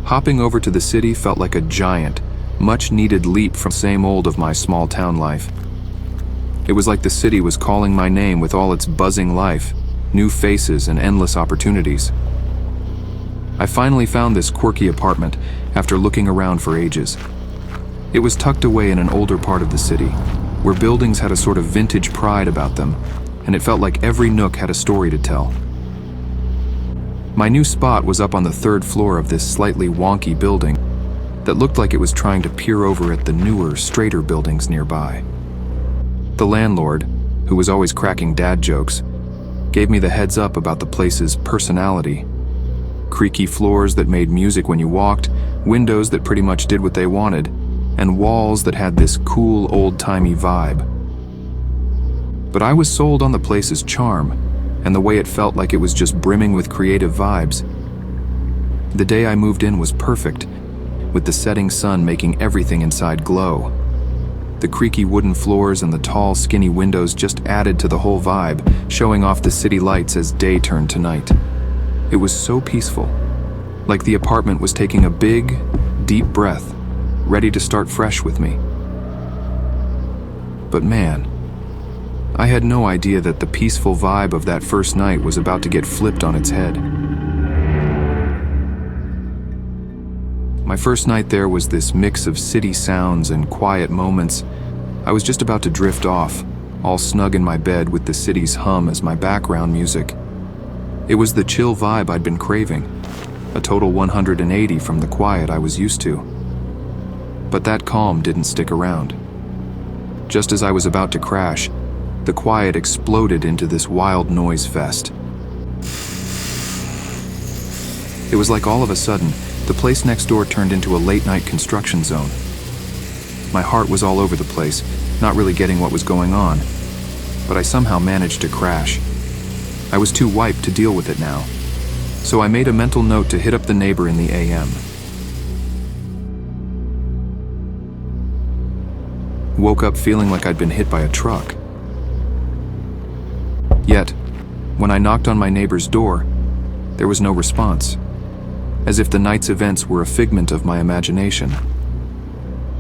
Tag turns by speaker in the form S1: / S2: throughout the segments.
S1: Hopping over to the city felt like a giant, much-needed leap from the same old of my small-town life. It was like the city was calling my name with all its buzzing life, new faces, and endless opportunities. I finally found this quirky apartment after looking around for ages. It was tucked away in an older part of the city, where buildings had a sort of vintage pride about them, and it felt like every nook had a story to tell. My new spot was up on the 3rd floor of this slightly wonky building that looked like it was trying to peer over at the newer, straighter buildings nearby. The landlord, who was always cracking dad jokes, gave me the heads up about the place's personality. Creaky floors that made music when you walked, windows that pretty much did what they wanted, and walls that had this cool, old-timey vibe. But I was sold on the place's charm, and the way it felt like it was just brimming with creative vibes. The day I moved in was perfect, with the setting sun making everything inside glow. The creaky wooden floors and the tall, skinny windows just added to the whole vibe, showing off the city lights as day turned to night. It was so peaceful, like the apartment was taking a big, deep breath, ready to start fresh with me. But man, I had no idea that the peaceful vibe of that first night was about to get flipped on its head. My first night there was this mix of city sounds and quiet moments. I was just about to drift off, all snug in my bed with the city's hum as my background music. It was the chill vibe I'd been craving, a total 180 from the quiet I was used to. But that calm didn't stick around. Just as I was about to crash, the quiet exploded into this wild noise fest. It was like all of a sudden, the place next door turned into a late-night construction zone. My heart was all over the place, not really getting what was going on, but I somehow managed to crash. I was too wiped to deal with it now, so I made a mental note to hit up the neighbor in the AM. Woke up feeling like I'd been hit by a truck. Yet, when I knocked on my neighbor's door, there was no response, as if the night's events were a figment of my imagination.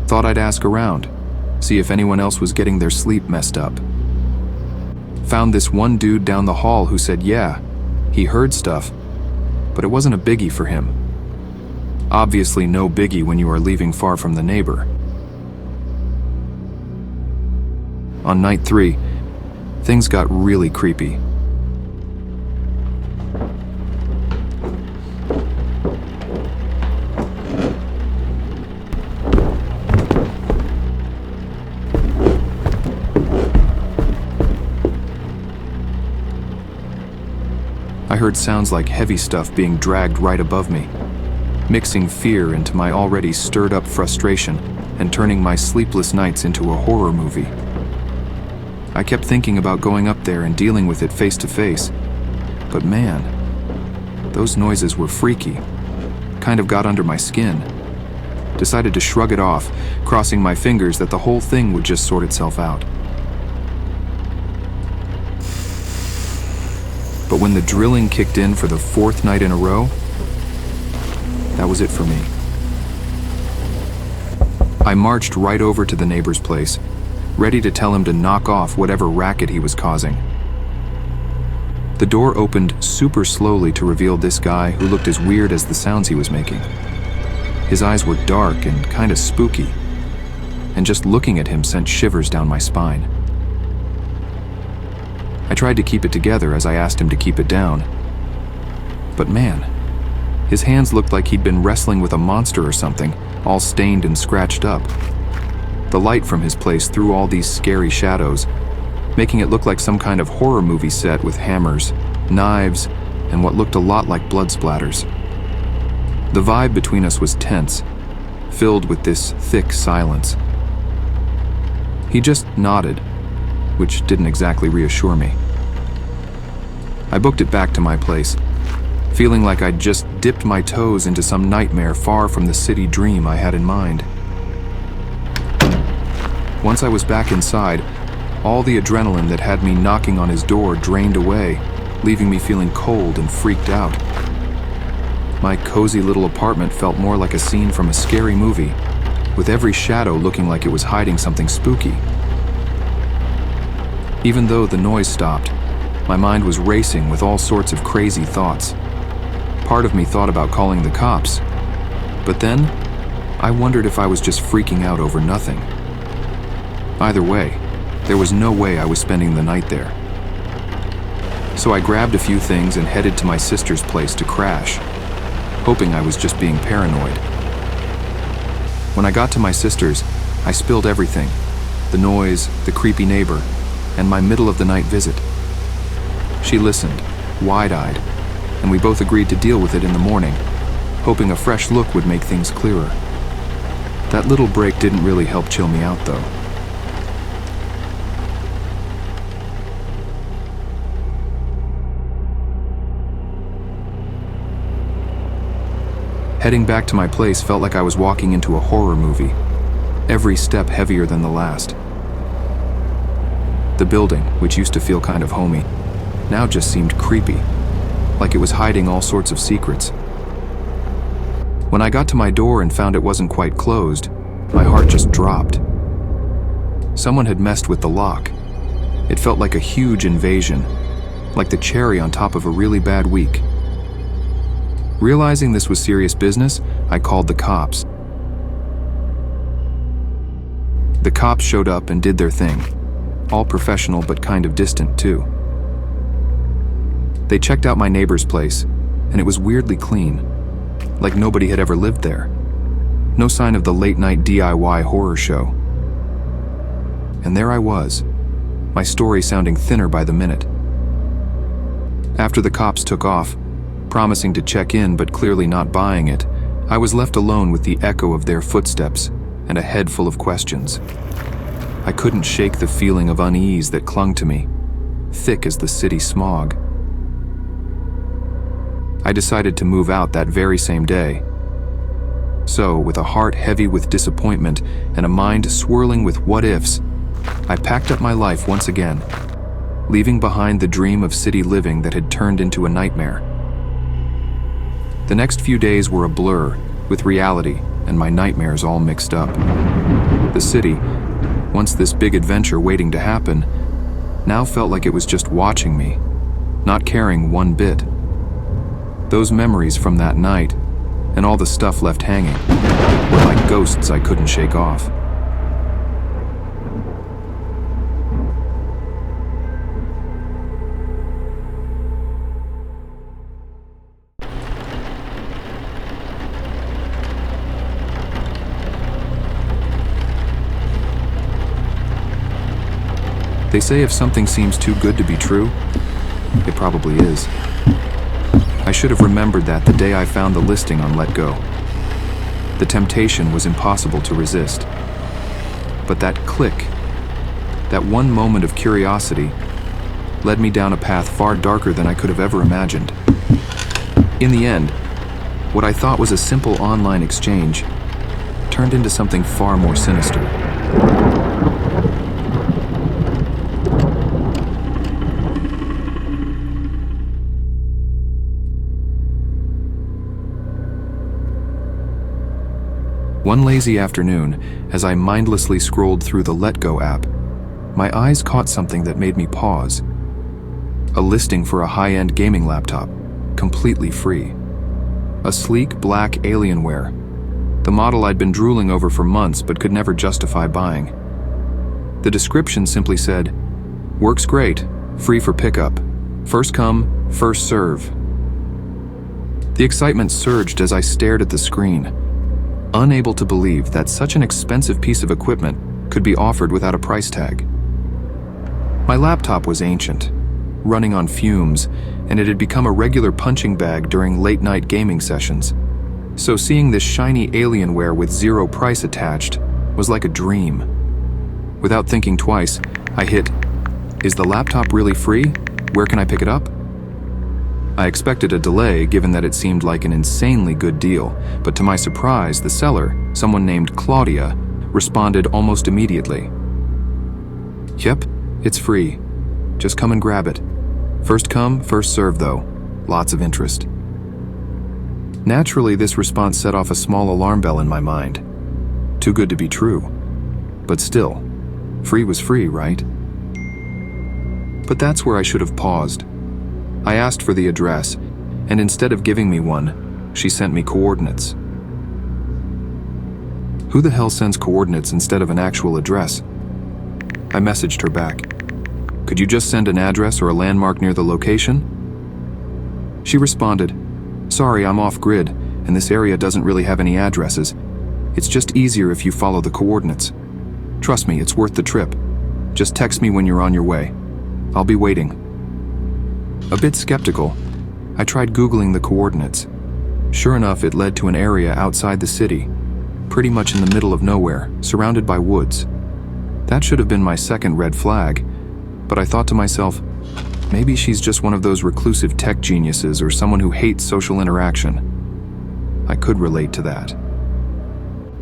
S1: Thought I'd ask around, see if anyone else was getting their sleep messed up. Found this one dude down the hall who said yeah, he heard stuff, but it wasn't a biggie for him. Obviously no biggie when you are leaving far from the neighbor. On night 3, things got really creepy. I heard sounds like heavy stuff being dragged right above me, mixing fear into my already stirred-up frustration and turning my sleepless nights into a horror movie. I kept thinking about going up there and dealing with it face to face, but man, those noises were freaky, kind of got under my skin. Decided to shrug it off, crossing my fingers that the whole thing would just sort itself out. But when the drilling kicked in for the 4th night in a row, that was it for me. I marched right over to the neighbor's place, ready to tell him to knock off whatever racket he was causing. The door opened super slowly to reveal this guy who looked as weird as the sounds he was making. His eyes were dark and kind of spooky, and just looking at him sent shivers down my spine. I tried to keep it together as I asked him to keep it down. But man, his hands looked like he'd been wrestling with a monster or something, all stained and scratched up. The light from his place threw all these scary shadows, making it look like some kind of horror movie set with hammers, knives, and what looked a lot like blood splatters. The vibe between us was tense, filled with this thick silence. He just nodded, which didn't exactly reassure me. I booked it back to my place, feeling like I'd just dipped my toes into some nightmare far from the city dream I had in mind. Once I was back inside, all the adrenaline that had me knocking on his door drained away, leaving me feeling cold and freaked out. My cozy little apartment felt more like a scene from a scary movie, with every shadow looking like it was hiding something spooky. Even though the noise stopped, my mind was racing with all sorts of crazy thoughts. Part of me thought about calling the cops, but then I wondered if I was just freaking out over nothing. Either way, there was no way I was spending the night there. So I grabbed a few things and headed to my sister's place to crash, hoping I was just being paranoid. When I got to my sister's, I spilled everything: the noise, the creepy neighbor, and my middle-of-the-night visit. She listened, wide-eyed, and we both agreed to deal with it in the morning, hoping a fresh look would make things clearer. That little break didn't really help chill me out, though. Heading back to my place felt like I was walking into a horror movie, every step heavier than the last. The building, which used to feel kind of homey, now just seemed creepy, like it was hiding all sorts of secrets. When I got to my door and found it wasn't quite closed, my heart just dropped. Someone had messed with the lock. It felt like a huge invasion, like the cherry on top of a really bad week. Realizing this was serious business, I called the cops. The cops showed up and did their thing, all professional but kind of distant too. They checked out my neighbor's place, and it was weirdly clean, like nobody had ever lived there. No sign of the late-night DIY horror show. And there I was, my story sounding thinner by the minute. After the cops took off, promising to check in but clearly not buying it, I was left alone with the echo of their footsteps and a head full of questions. I couldn't shake the feeling of unease that clung to me, thick as the city smog. I decided to move out that very same day. So, with a heart heavy with disappointment and a mind swirling with what-ifs, I packed up my life once again, leaving behind the dream of city living that had turned into a nightmare. The next few days were a blur, with reality and my nightmares all mixed up. The city, once this big adventure waiting to happen, now felt like it was just watching me, not caring one bit. Those memories from that night, and all the stuff left hanging, were like ghosts I couldn't shake off. They say if something seems too good to be true, it probably is. I should have remembered that the day I found the listing on Let Go. The temptation was impossible to resist. But that click, that one moment of curiosity, led me down a path far darker than I could have ever imagined. In the end, what I thought was a simple online exchange turned into something far more sinister. One lazy afternoon, as I mindlessly scrolled through the Let Go app, my eyes caught something that made me pause. A listing for a high-end gaming laptop, completely free. A sleek black Alienware, the model I'd been drooling over for months but could never justify buying. The description simply said, "Works great, free for pickup. First come, first serve." The excitement surged as I stared at the screen, unable to believe that such an expensive piece of equipment could be offered without a price tag. My laptop was ancient, running on fumes, and it had become a regular punching bag during late-night gaming sessions. So seeing this shiny Alienware with zero price attached was like a dream. Without thinking twice, I hit, "Is the laptop really free? Where can I pick it up?" I expected a delay given that it seemed like an insanely good deal, but to my surprise, the seller, someone named Claudia, responded almost immediately. "Yep, it's free. Just come and grab it. First come, first serve though. Lots of interest." Naturally, this response set off a small alarm bell in my mind. Too good to be true. But still, free was free, right? But that's where I should have paused. I asked for the address, and instead of giving me one, she sent me coordinates. Who the hell sends coordinates instead of an actual address? I messaged her back. Could you just send an address or a landmark near the location? She responded, sorry, I'm off-grid, and this area doesn't really have any addresses. It's just easier if you follow the coordinates. Trust me, it's worth the trip. Just text me when you're on your way. I'll be waiting. A bit skeptical, I tried Googling the coordinates. Sure enough, it led to an area outside the city, pretty much in the middle of nowhere, surrounded by woods. That should have been my second red flag, but I thought to myself, maybe she's just one of those reclusive tech geniuses or someone who hates social interaction. I could relate to that.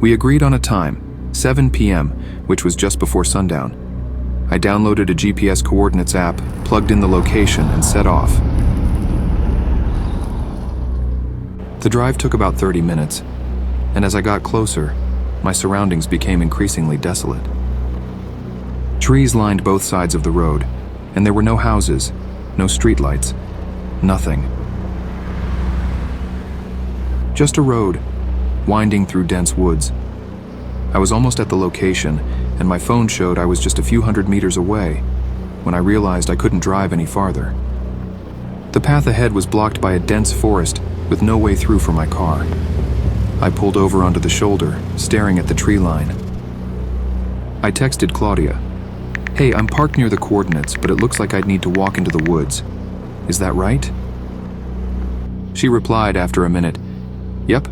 S1: We agreed on a time, 7 p.m., which was just before sundown. I downloaded a GPS coordinates app, plugged in the location, and set off. The drive took about 30 minutes, and as I got closer, my surroundings became increasingly desolate. Trees lined both sides of the road, and there were no houses, no streetlights, nothing. Just a road, winding through dense woods. I was almost at the location, and my phone showed I was just a few hundred meters away, when I realized I couldn't drive any farther. The path ahead was blocked by a dense forest with no way through for my car. I pulled over onto the shoulder, staring at the tree line. I texted Claudia, hey, I'm parked near the coordinates, but it looks like I'd need to walk into the woods. Is that right? She replied after a minute, yep,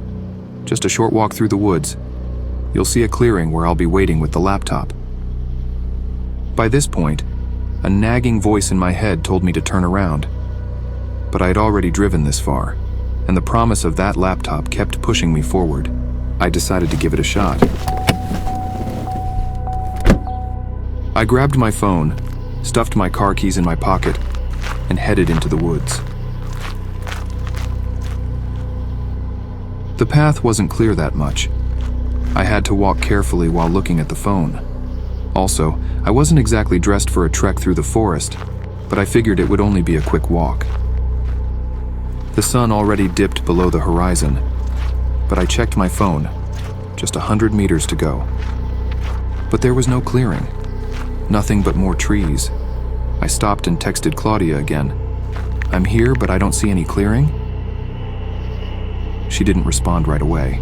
S1: just a short walk through the woods. You'll see a clearing where I'll be waiting with the laptop. By this point, a nagging voice in my head told me to turn around. But I had already driven this far, and the promise of that laptop kept pushing me forward. I decided to give it a shot. I grabbed my phone, stuffed my car keys in my pocket, and headed into the woods. The path wasn't clear that much. I had to walk carefully while looking at the phone. Also, I wasn't exactly dressed for a trek through the forest, but I figured it would only be a quick walk. The sun already dipped below the horizon, but I checked my phone, just 100 meters to go. But there was no clearing, nothing but more trees. I stopped and texted Claudia again. I'm here, but I don't see any clearing. She didn't respond right away.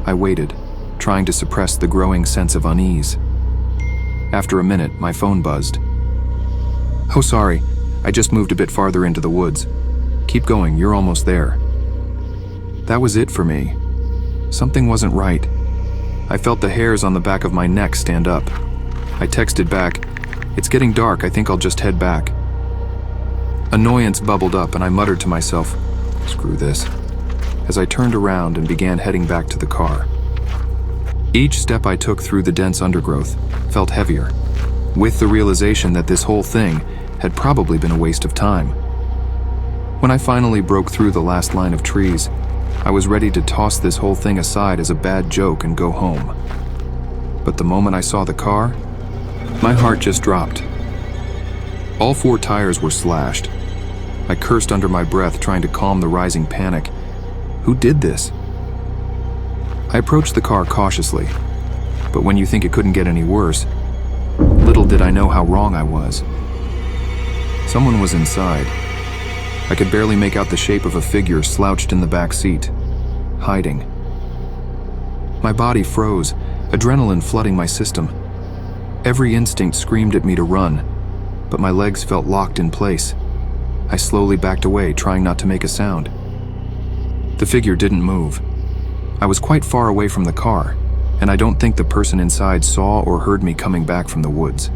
S1: I waited, trying to suppress the growing sense of unease. After a minute, my phone buzzed. Oh, sorry, I just moved a bit farther into the woods. Keep going, you're almost there. That was it for me. Something wasn't right. I felt the hairs on the back of my neck stand up. I texted back, it's getting dark, I think I'll just head back. Annoyance bubbled up and I muttered to myself, screw this, as I turned around and began heading back to the car. Each step I took through the dense undergrowth felt heavier, with the realization that this whole thing had probably been a waste of time. When I finally broke through the last line of trees, I was ready to toss this whole thing aside as a bad joke and go home. But the moment I saw the car, my heart just dropped. All 4 tires were slashed. I cursed under my breath, trying to calm the rising panic. Who did this? I approached the car cautiously, but when you think it couldn't get any worse, little did I know how wrong I was. Someone was inside. I could barely make out the shape of a figure slouched in the back seat, hiding. My body froze, adrenaline flooding my system. Every instinct screamed at me to run, but my legs felt locked in place. I slowly backed away, trying not to make a sound. The figure didn't move. I was quite far away from the car, and I don't think the person inside saw or heard me coming back from the woods.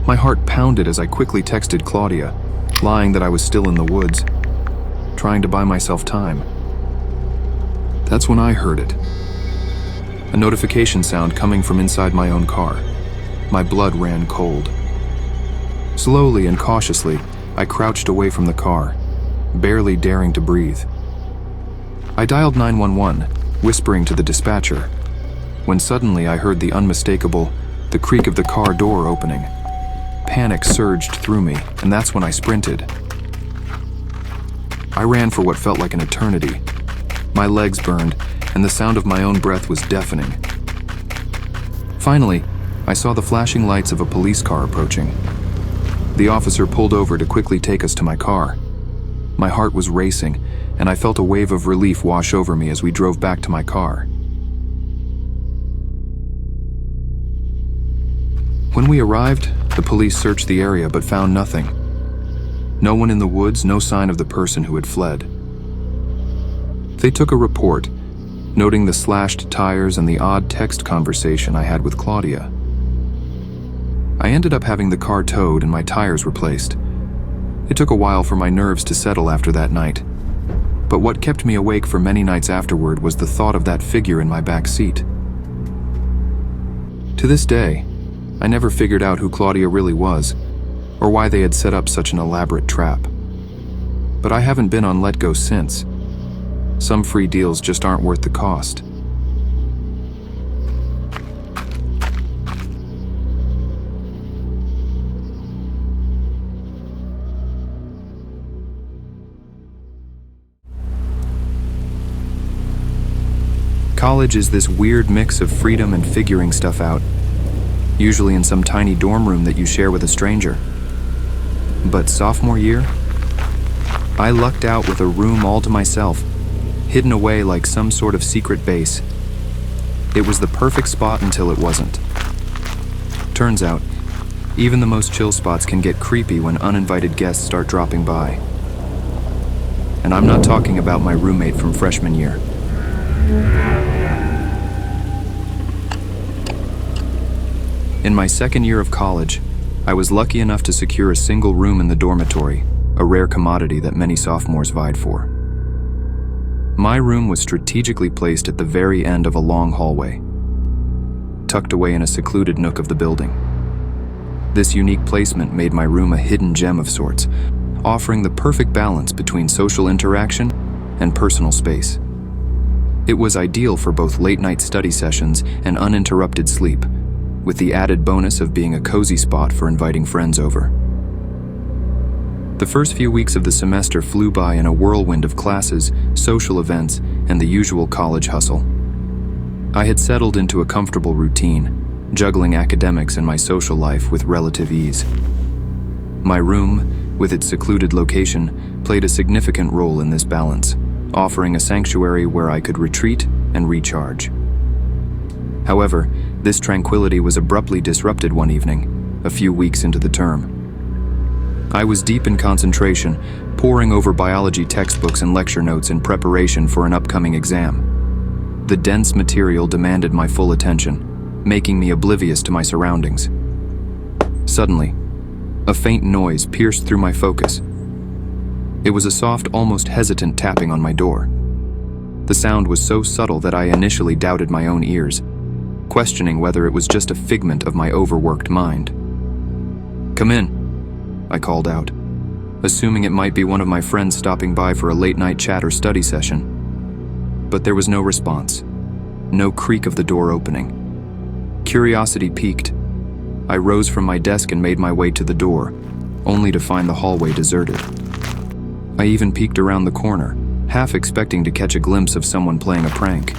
S1: My heart pounded as I quickly texted Claudia, lying that I was still in the woods, trying to buy myself time. That's when I heard it. A notification sound coming from inside my own car. My blood ran cold. Slowly and cautiously, I crouched away from the car, barely daring to breathe. I dialed 911, whispering to the dispatcher, when suddenly I heard the unmistakable, the creak of the car door opening. Panic surged through me, and that's when I sprinted. I ran for what felt like an eternity. My legs burned, and the sound of my own breath was deafening. Finally, I saw the flashing lights of a police car approaching. The officer pulled over to quickly take us to my car. My heart was racing, and I felt a wave of relief wash over me as we drove back to my car. When we arrived, the police searched the area but found nothing. No one in the woods, no sign of the person who had fled. They took a report, noting the slashed tires and the odd text conversation I had with Claudia. I ended up having the car towed and my tires replaced. It took a while for my nerves to settle after that night, but what kept me awake for many nights afterward was the thought of that figure in my back seat. To this day, I never figured out who Claudia really was, or why they had set up such an elaborate trap. But I haven't been on Let Go since. Some free deals just aren't worth the cost. College is this weird mix of freedom and figuring stuff out, usually in some tiny dorm room that you share with a stranger. But sophomore year, I lucked out with a room all to myself, hidden away like some sort of secret base. It was the perfect spot until it wasn't. Turns out, even the most chill spots can get creepy when uninvited guests start dropping by. And I'm not talking about my roommate from freshman year. In my second year of college, I was lucky enough to secure a single room in the dormitory, a rare commodity that many sophomores vied for. My room was strategically placed at the very end of a long hallway, tucked away in a secluded nook of the building. This unique placement made my room a hidden gem of sorts, offering the perfect balance between social interaction and personal space. It was ideal for both late-night study sessions and uninterrupted sleep, with the added bonus of being a cozy spot for inviting friends over. The first few weeks of the semester flew by in a whirlwind of classes, social events, and the usual college hustle. I had settled into a comfortable routine, juggling academics and my social life with relative ease. My room, with its secluded location, played a significant role in this balance, offering a sanctuary where I could retreat and recharge. However, this tranquility was abruptly disrupted one evening, a few weeks into the term. I was deep in concentration, poring over biology textbooks and lecture notes in preparation for an upcoming exam. The dense material demanded my full attention, making me oblivious to my surroundings. Suddenly, a faint noise pierced through my focus. It was a soft, almost hesitant tapping on my door. The sound was so subtle that I initially doubted my own ears, questioning whether it was just a figment of my overworked mind. "Come in," I called out, assuming it might be one of my friends stopping by for a late-night chat or study session. But there was no response, no creak of the door opening. Curiosity piqued. I rose from my desk and made my way to the door, only to find the hallway deserted. I even peeked around the corner, half expecting to catch a glimpse of someone playing a prank.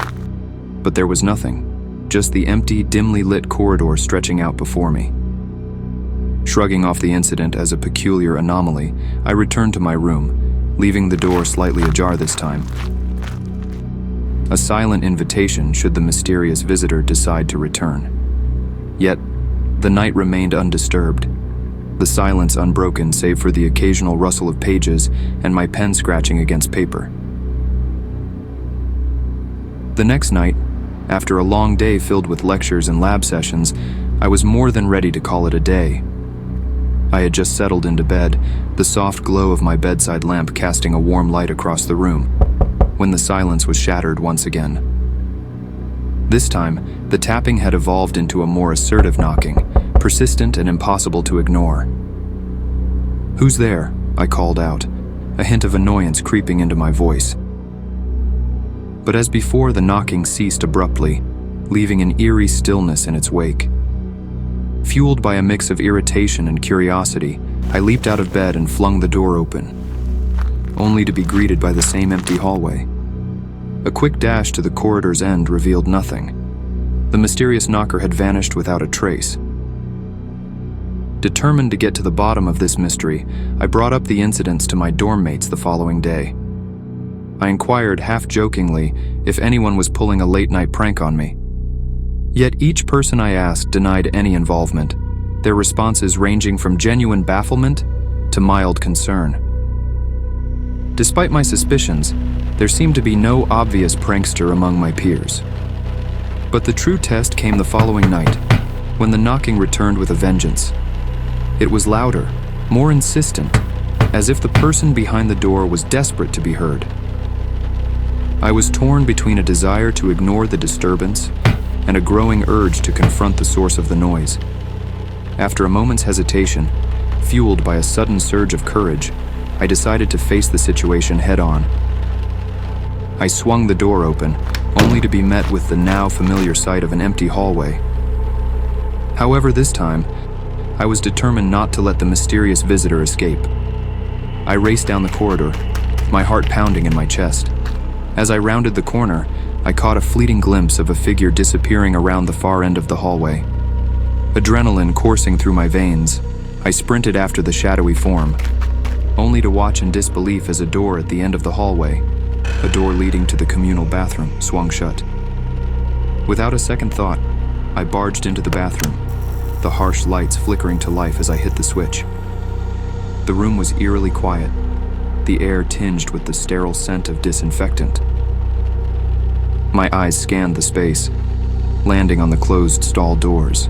S1: But there was nothing. Just the empty, dimly lit corridor stretching out before me. Shrugging off the incident as a peculiar anomaly, I returned to my room, leaving the door slightly ajar this time. A silent invitation should the mysterious visitor decide to return. Yet, the night remained undisturbed, the silence unbroken save for the occasional rustle of pages and my pen scratching against paper. The next night, after a long day filled with lectures and lab sessions, I was more than ready to call it a day. I had just settled into bed, the soft glow of my bedside lamp casting a warm light across the room, when the silence was shattered once again. This time, the tapping had evolved into a more assertive knocking, persistent and impossible to ignore. "Who's there?" I called out, a hint of annoyance creeping into my voice. But as before, the knocking ceased abruptly, leaving an eerie stillness in its wake. Fueled by a mix of irritation and curiosity, I leaped out of bed and flung the door open, only to be greeted by the same empty hallway. A quick dash to the corridor's end revealed nothing. The mysterious knocker had vanished without a trace. Determined to get to the bottom of this mystery, I brought up the incidents to my dorm mates the following day. I inquired half-jokingly if anyone was pulling a late-night prank on me. Yet each person I asked denied any involvement, their responses ranging from genuine bafflement to mild concern. Despite my suspicions, there seemed to be no obvious prankster among my peers. But the true test came the following night, when the knocking returned with a vengeance. It was louder, more insistent, as if the person behind the door was desperate to be heard. I was torn between a desire to ignore the disturbance and a growing urge to confront the source of the noise. After a moment's hesitation, fueled by a sudden surge of courage, I decided to face the situation head-on. I swung the door open, only to be met with the now familiar sight of an empty hallway. However, this time, I was determined not to let the mysterious visitor escape. I raced down the corridor, my heart pounding in my chest. As I rounded the corner, I caught a fleeting glimpse of a figure disappearing around the far end of the hallway. Adrenaline coursing through my veins, I sprinted after the shadowy form, only to watch in disbelief as a door at the end of the hallway, a door leading to the communal bathroom, swung shut. Without a second thought, I barged into the bathroom, the harsh lights flickering to life as I hit the switch. The room was eerily quiet, the air tinged with the sterile scent of disinfectant. My eyes scanned the space, landing on the closed stall doors.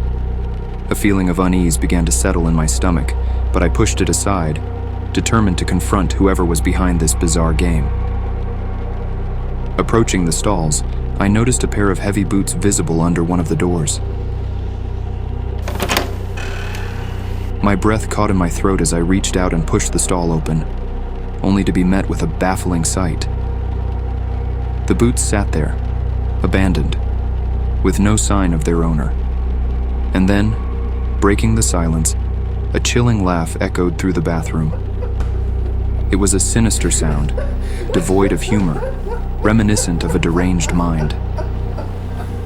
S1: A feeling of unease began to settle in my stomach, but I pushed it aside, determined to confront whoever was behind this bizarre game. Approaching the stalls, I noticed a pair of heavy boots visible under one of the doors. My breath caught in my throat as I reached out and pushed the stall open, only to be met with a baffling sight. The boots sat there, abandoned, with no sign of their owner. And then, breaking the silence, a chilling laugh echoed through the bathroom. It was a sinister sound, devoid of humor, reminiscent of a deranged mind.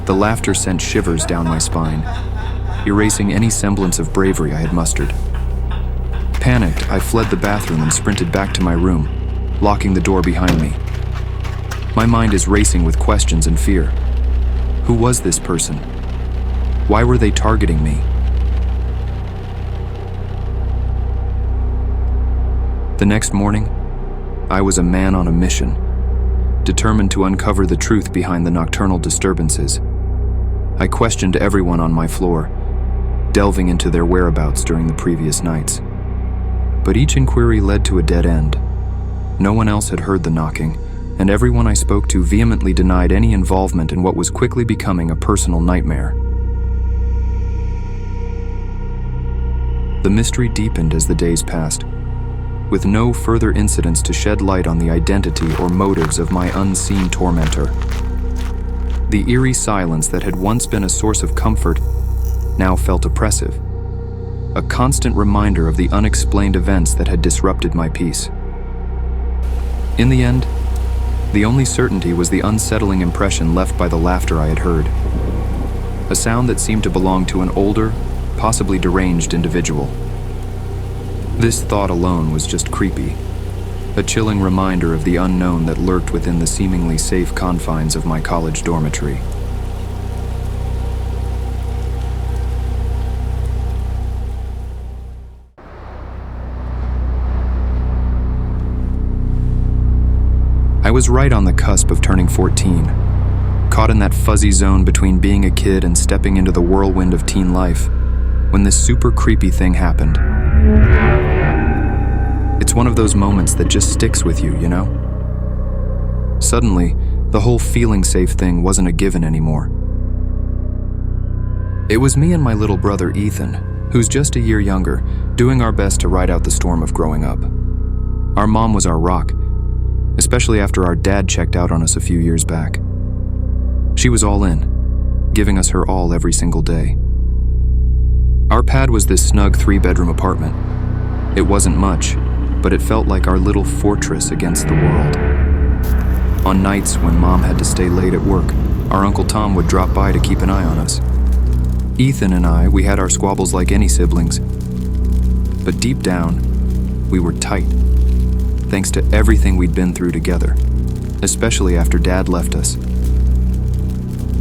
S1: The laughter sent shivers down my spine, erasing any semblance of bravery I had mustered. Panicked, I fled the bathroom and sprinted back to my room, locking the door behind me. My mind is racing with questions and fear. Who was this person? Why were they targeting me? The next morning, I was a man on a mission, determined to uncover the truth behind the nocturnal disturbances. I questioned everyone on my floor, delving into their whereabouts during the previous nights. But each inquiry led to a dead end. No one else had heard the knocking, and everyone I spoke to vehemently denied any involvement in what was quickly becoming a personal nightmare. The mystery deepened as the days passed, with no further incidents to shed light on the identity or motives of my unseen tormentor. The eerie silence that had once been a source of comfort now felt oppressive, a constant reminder of the unexplained events that had disrupted my peace. In the end, the only certainty was the unsettling impression left by the laughter I had heard, a sound that seemed to belong to an older, possibly deranged individual. This thought alone was just creepy, a chilling reminder of the unknown that lurked within the seemingly safe confines of my college dormitory. I was right on the cusp of turning 14, caught in that fuzzy zone between being a kid and stepping into the whirlwind of teen life, when this super creepy thing happened. It's one of those moments that just sticks with you, you know? Suddenly, the whole feeling safe thing wasn't a given anymore. It was me and my little brother Ethan, who's just a year younger, doing our best to ride out the storm of growing up. Our mom was our rock, especially after our dad checked out on us a few years back. She was all in, giving us her all every single day. Our pad was this snug 3-bedroom apartment. It wasn't much, but it felt like our little fortress against the world. On nights when Mom had to stay late at work, our Uncle Tom would drop by to keep an eye on us. Ethan and I, we had our squabbles like any siblings. But deep down, we were tight, thanks to everything we'd been through together, especially after Dad left us.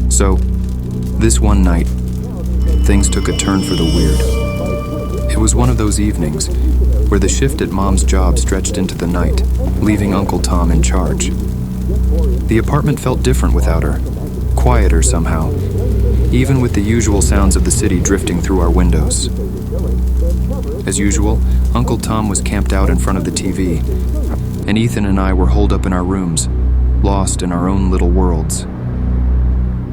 S1: So, this one night, things took a turn for the weird. It was one of those evenings where the shift at Mom's job stretched into the night, leaving Uncle Tom in charge. The apartment felt different without her, quieter somehow, even with the usual sounds of the city drifting through our windows. As usual, Uncle Tom was camped out in front of the TV, and Ethan and I were holed up in our rooms, lost in our own little worlds.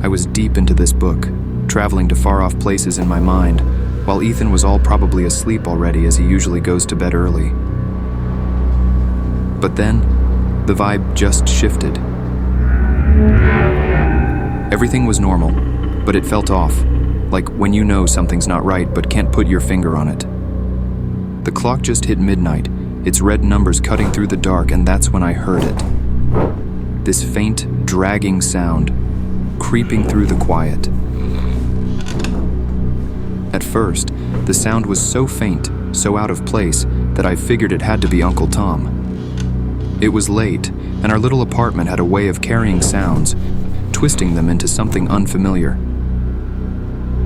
S1: I was deep into this book, traveling to far-off places in my mind, while Ethan was all probably asleep already as he usually goes to bed early. But then, the vibe just shifted. Everything was normal, but it felt off, like when you know something's not right but can't put your finger on it. The clock just hit midnight, its red numbers cutting through the dark, and that's when I heard it. This faint, dragging sound, creeping through the quiet. At first, the sound was so faint, so out of place, that I figured it had to be Uncle Tom. It was late, and our little apartment had a way of carrying sounds, twisting them into something unfamiliar.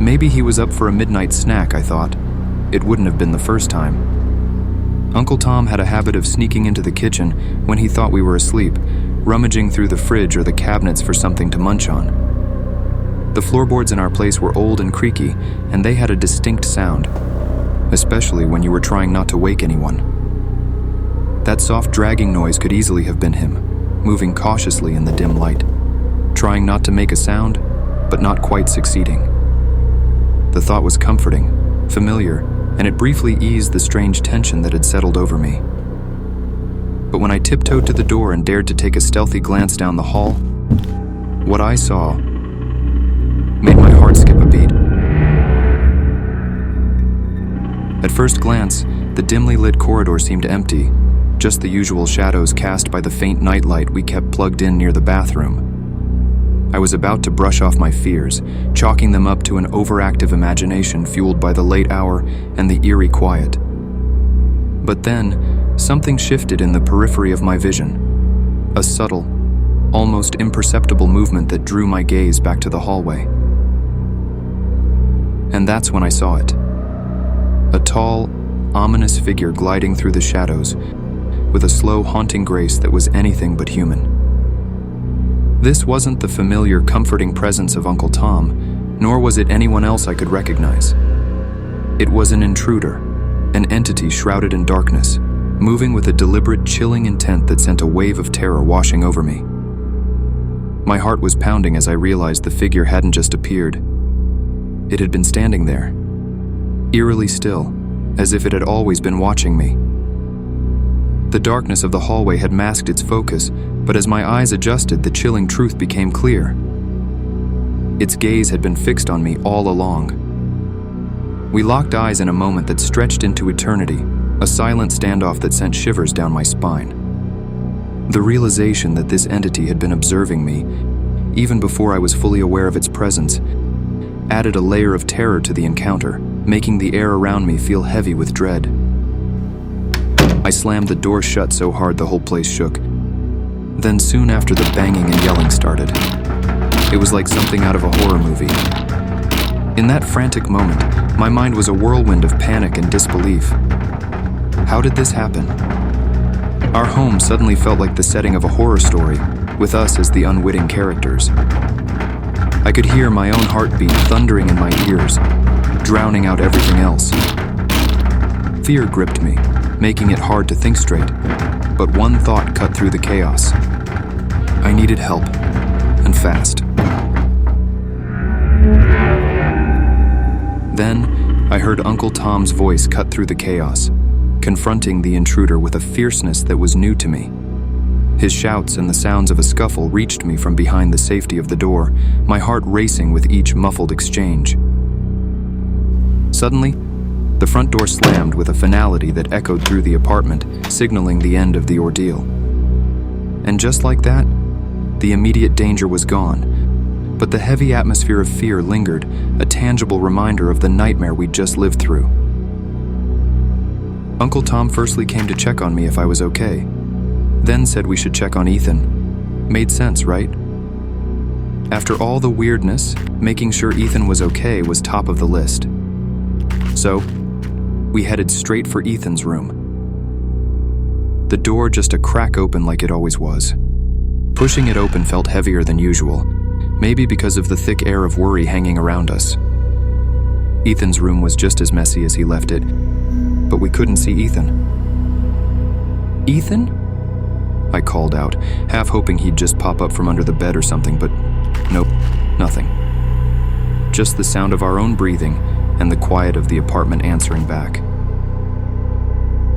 S1: Maybe he was up for a midnight snack, I thought. It wouldn't have been the first time. Uncle Tom had a habit of sneaking into the kitchen when he thought we were asleep, rummaging through the fridge or the cabinets for something to munch on. The floorboards in our place were old and creaky, and they had a distinct sound, especially when you were trying not to wake anyone. That soft dragging noise could easily have been him, moving cautiously in the dim light, trying not to make a sound, but not quite succeeding. The thought was comforting, familiar, and it briefly eased the strange tension that had settled over me. But when I tiptoed to the door and dared to take a stealthy glance down the hall, what I saw made my heart skip a beat. At first glance, the dimly lit corridor seemed empty, just the usual shadows cast by the faint nightlight we kept plugged in near the bathroom. I was about to brush off my fears, chalking them up to an overactive imagination fueled by the late hour and the eerie quiet. But then, something shifted in the periphery of my vision. A subtle, almost imperceptible movement that drew my gaze back to the hallway. And that's when I saw it. A tall, ominous figure gliding through the shadows, with a slow, haunting grace that was anything but human. This wasn't the familiar, comforting presence of Uncle Tom, nor was it anyone else I could recognize. It was an intruder, an entity shrouded in darkness, moving with a deliberate, chilling intent that sent a wave of terror washing over me. My heart was pounding as I realized the figure hadn't just appeared. It had been standing there, eerily still, as if it had always been watching me. The darkness of the hallway had masked its focus, but as my eyes adjusted, the chilling truth became clear. Its gaze had been fixed on me all along. We locked eyes in a moment that stretched into eternity, a silent standoff that sent shivers down my spine. The realization that this entity had been observing me, even before I was fully aware of its presence, added a layer of terror to the encounter, making the air around me feel heavy with dread. I slammed the door shut so hard the whole place shook. Then soon after, the banging and yelling started. It was like something out of a horror movie. In that frantic moment, my mind was a whirlwind of panic and disbelief. How did this happen? Our home suddenly felt like the setting of a horror story, with us as the unwitting characters. I could hear my own heartbeat thundering in my ears, drowning out everything else. Fear gripped me, making it hard to think straight, but one thought cut through the chaos. I needed help, and fast. Then, I heard Uncle Tom's voice cut through the chaos, confronting the intruder with a fierceness that was new to me. His shouts and the sounds of a scuffle reached me from behind the safety of the door, my heart racing with each muffled exchange. Suddenly, the front door slammed with a finality that echoed through the apartment, signaling the end of the ordeal. And just like that, the immediate danger was gone, but the heavy atmosphere of fear lingered, a tangible reminder of the nightmare we'd just lived through. Uncle Tom firstly came to check on me if I was okay, then said we should check on Ethan. Made sense, right? After all the weirdness, making sure Ethan was okay was top of the list. So, we headed straight for Ethan's room. The door just a crack open like it always was. Pushing it open felt heavier than usual, maybe because of the thick air of worry hanging around us. Ethan's room was just as messy as he left it, but we couldn't see Ethan. Ethan? I called out, half hoping he'd just pop up from under the bed or something, but nope, nothing. Just the sound of our own breathing and the quiet of the apartment answering back.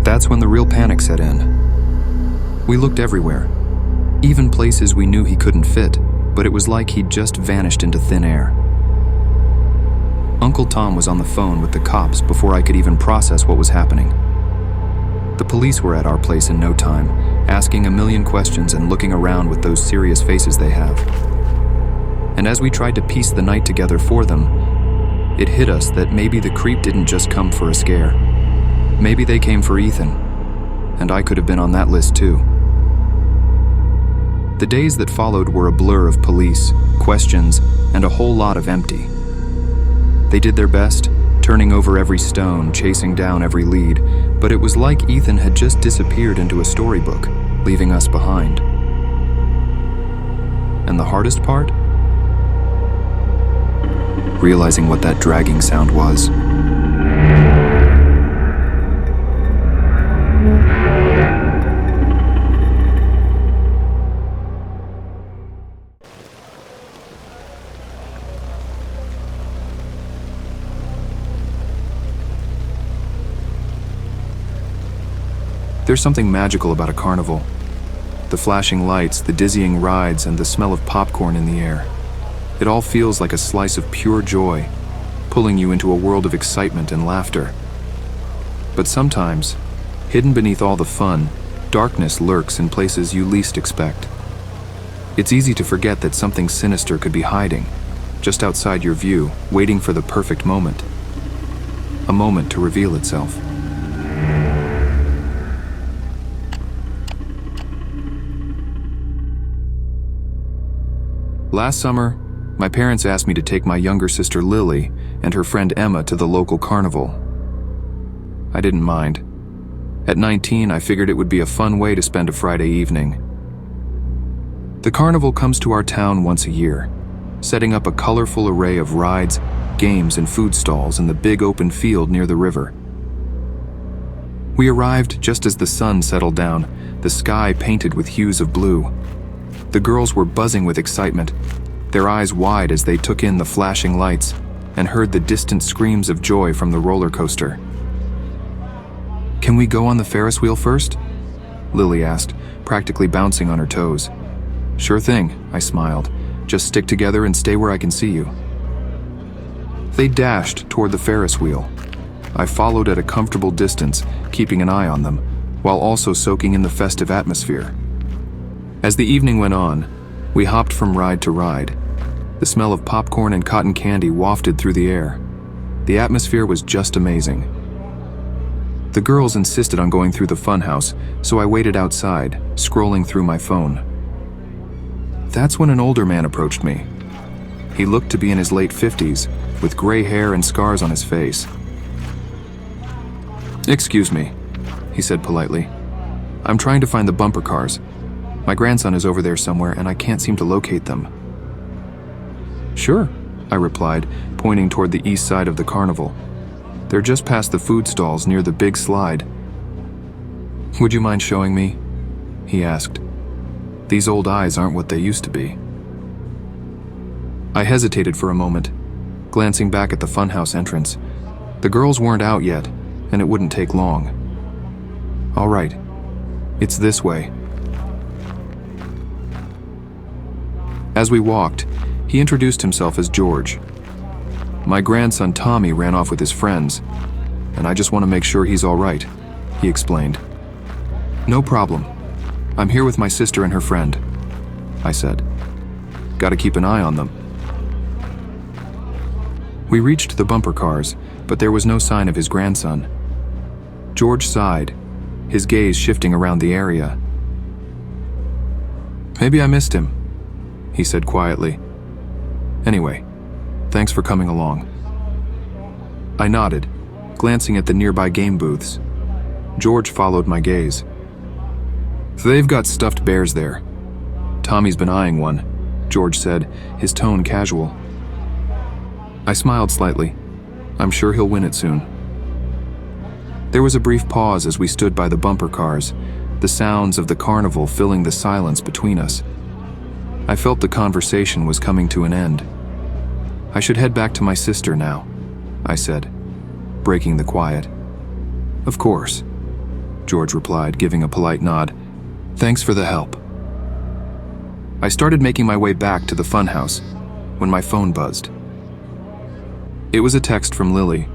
S1: That's when the real panic set in. We looked everywhere, even places we knew he couldn't fit, but it was like he'd just vanished into thin air. Uncle Tom was on the phone with the cops before I could even process what was happening. The police were at our place in no time, asking a million questions and looking around with those serious faces they have. And as we tried to piece the night together for them, it hit us that maybe the creep didn't just come for a scare. Maybe they came for Ethan, and I could have been on that list too. The days that followed were a blur of police, questions, and a whole lot of empty. They did their best, turning over every stone, chasing down every lead, but it was like Ethan had just disappeared into a storybook, leaving us behind. And the hardest part? Realizing what that dragging sound was. There's something magical about a carnival. The flashing lights, the dizzying rides, and the smell of popcorn in the air. It all feels like a slice of pure joy, pulling you into a world of excitement and laughter. But sometimes, hidden beneath all the fun, darkness lurks in places you least expect. It's easy to forget that something sinister could be hiding, just outside your view, waiting for the perfect moment. A moment to reveal itself. Last summer, my parents asked me to take my younger sister Lily and her friend Emma to the local carnival. I didn't mind. At 19, I figured it would be a fun way to spend a Friday evening. The carnival comes to our town once a year, setting up a colorful array of rides, games, and food stalls in the big open field near the river. We arrived just as the sun settled down, the sky painted with hues of blue. The girls were buzzing with excitement, their eyes wide as they took in the flashing lights and heard the distant screams of joy from the roller coaster. "Can we go on the Ferris wheel first?" Lily asked, practically bouncing on her toes. "Sure thing," I smiled. "Just stick together and stay where I can see you." They dashed toward the Ferris wheel. I followed at a comfortable distance, keeping an eye on them, while also soaking in the festive atmosphere. As the evening went on, we hopped from ride to ride. The smell of popcorn and cotton candy wafted through the air. The atmosphere was just amazing. The girls insisted on going through the funhouse, so I waited outside, scrolling through my phone. That's when an older man approached me. He looked to be in his late 50s, with gray hair and scars on his face. "Excuse me," he said politely. "I'm trying to find the bumper cars. My grandson is over there somewhere and I can't seem to locate them." "Sure," I replied, pointing toward the east side of the carnival. "They're just past the food stalls near the big slide." "Would you mind showing me?" he asked. "These old eyes aren't what they used to be." I hesitated for a moment, glancing back at the funhouse entrance. The girls weren't out yet, and it wouldn't take long. "All right, it's this way." As we walked, he introduced himself as George. My grandson Tommy ran off with his friends, and I just want to make sure he's all right, he explained. No problem. I'm here with my sister and her friend, I said. Gotta keep an eye on them. We reached the bumper cars, but there was no sign of his grandson. George sighed, his gaze shifting around the area. Maybe I missed him, he said quietly. Anyway, thanks for coming along. I nodded, glancing at the nearby game booths. George followed my gaze. They've got stuffed bears there. Tommy's been eyeing one, George said, his tone casual. I smiled slightly. I'm sure he'll win it soon. There was a brief pause as we stood by the bumper cars, the sounds of the carnival filling the silence between us. I felt the conversation was coming to an end. I should head back to my sister now, I said, breaking the quiet. Of course, George replied, giving a polite nod. Thanks for the help. I started making my way back to the funhouse when my phone buzzed. It was a text from Lily.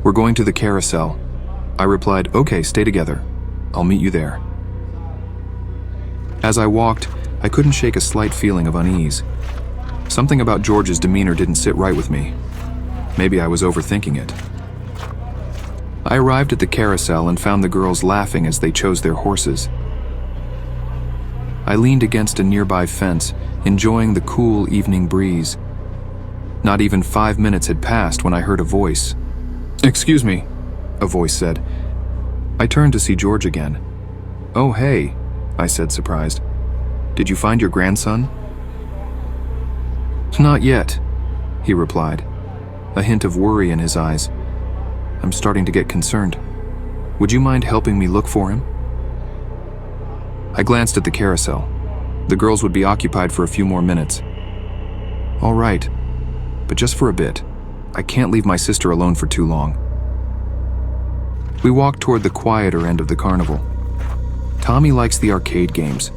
S1: We're going to the carousel. I replied, okay, stay together. I'll meet you there. As I walked, I couldn't shake a slight feeling of unease. Something about George's demeanor didn't sit right with me. Maybe I was overthinking it. I arrived at the carousel and found the girls laughing as they chose their horses. I leaned against a nearby fence, enjoying the cool evening breeze. Not even 5 minutes had passed when I heard a voice. Excuse me, a voice said. I turned to see George again. Oh, hey, I said, surprised. Did you find your grandson? Not yet, he replied, a hint of worry in his eyes. I'm starting to get concerned. Would you mind helping me look for him? I glanced at the carousel. The girls would be occupied for a few more minutes. All right, but just for a bit. I can't leave my sister alone for too long. We walked toward the quieter end of the carnival. Tommy likes the arcade games,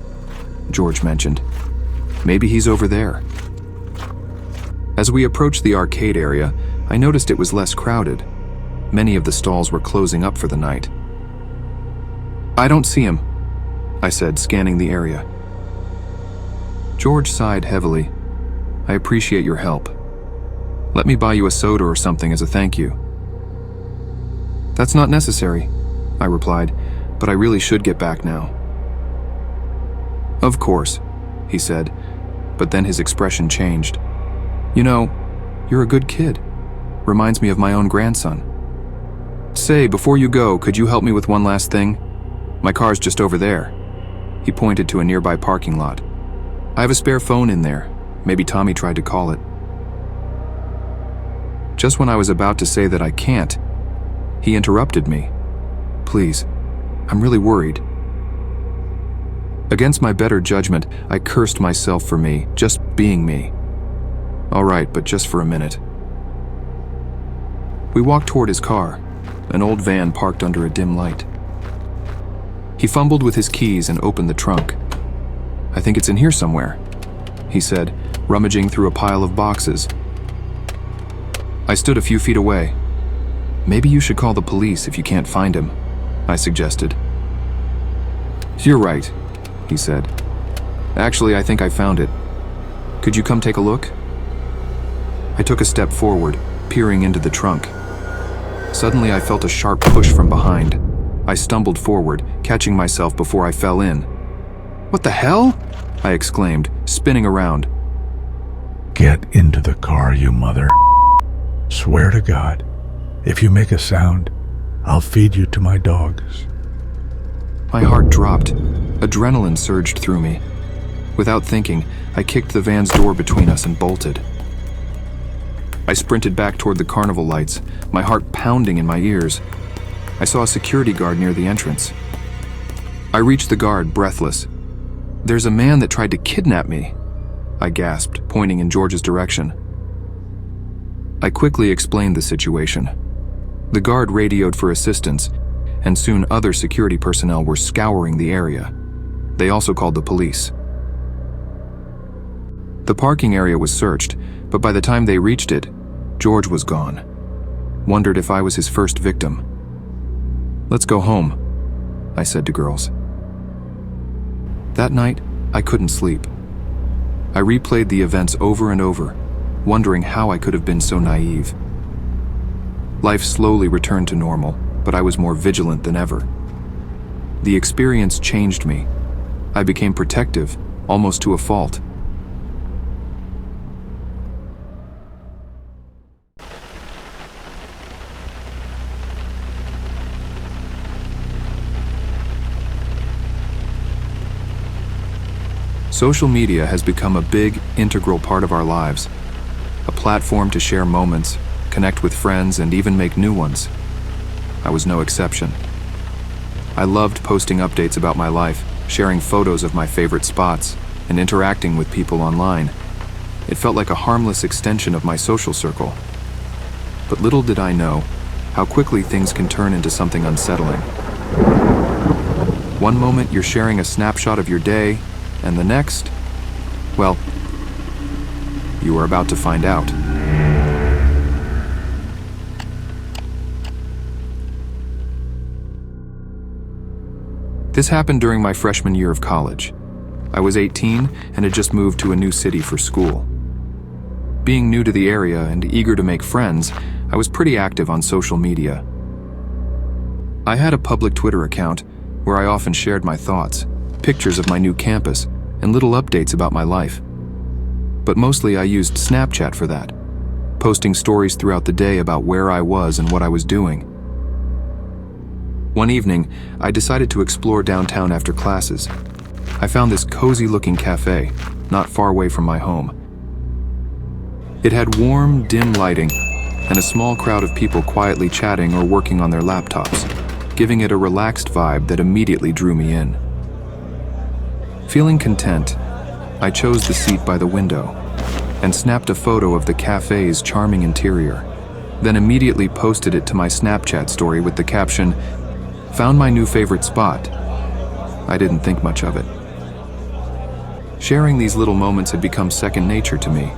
S1: George mentioned. Maybe he's over there. As we approached the arcade area, I noticed it was less crowded. Many of the stalls were closing up for the night. I don't see him, I said, scanning the area. George sighed heavily. I appreciate your help. Let me buy you a soda or something as a thank you. That's not necessary, I replied, but I really should get back now. Of course, he said, but then his expression changed. You know, you're a good kid. Reminds me of my own grandson. Say, before you go, could you help me with one last thing? My car's just over there. He pointed to a nearby parking lot. I have a spare phone in there. Maybe Tommy tried to call it. Just when I was about to say that I can't, he interrupted me. Please, I'm really worried. Against my better judgment, I cursed myself for me, just being me. All right, but just for a minute. We walked toward his car, an old van parked under a dim light. He fumbled with his keys and opened the trunk. I think it's in here somewhere, he said, rummaging through a pile of boxes. I stood a few feet away. Maybe you should call the police if you can't find him, I suggested. You're right, he said. Actually, I think I found it. Could you come take a look? I took a step forward, peering into the trunk. Suddenly, I felt a sharp push from behind. I stumbled forward, catching myself before I fell in. What the hell? I exclaimed, spinning around.
S2: Get into the car, you mother. Swear to God, if you make a sound, I'll feed you to my dogs.
S1: My heart dropped. Adrenaline surged through me. Without thinking, I kicked the van's door between us and bolted. I sprinted back toward the carnival lights, my heart pounding in my ears. I saw a security guard near the entrance. I reached the guard, breathless. There's a man that tried to kidnap me, I gasped, pointing in George's direction. I quickly explained the situation. The guard radioed for assistance, and soon other security personnel were scouring the area. They also called the police. The parking area was searched, but by the time they reached it, George was gone. Wondered if I was his first victim. "Let's go home," I said to girls. That night, I couldn't sleep. I replayed the events over and over, wondering how I could have been so naive. Life slowly returned to normal, but I was more vigilant than ever. The experience changed me. I became protective, almost to a fault. Social media has become a big, integral part of our lives. A platform to share moments, connect with friends, and even make new ones. I was no exception. I loved posting updates about my life, sharing photos of my favorite spots, and interacting with people online. It felt like a harmless extension of my social circle. But little did I know how quickly things can turn into something unsettling. One moment you're sharing a snapshot of your day, and the next, well, you are about to find out. This happened during my freshman year of college. I was 18 and had just moved to a new city for school. Being new to the area and eager to make friends, I was pretty active on social media. I had a public Twitter account where I often shared my thoughts, pictures of my new campus, and little updates about my life. But mostly I used Snapchat for that, posting stories throughout the day about where I was and what I was doing. One evening, I decided to explore downtown after classes. I found this cozy-looking cafe, not far away from my home. It had warm, dim lighting, and a small crowd of people quietly chatting or working on their laptops, giving it a relaxed vibe that immediately drew me in. Feeling content, I chose the seat by the window and snapped a photo of the cafe's charming interior, then immediately posted it to my Snapchat story with the caption, "Found my new favorite spot." I didn't think much of it. Sharing these little moments had become second nature to me.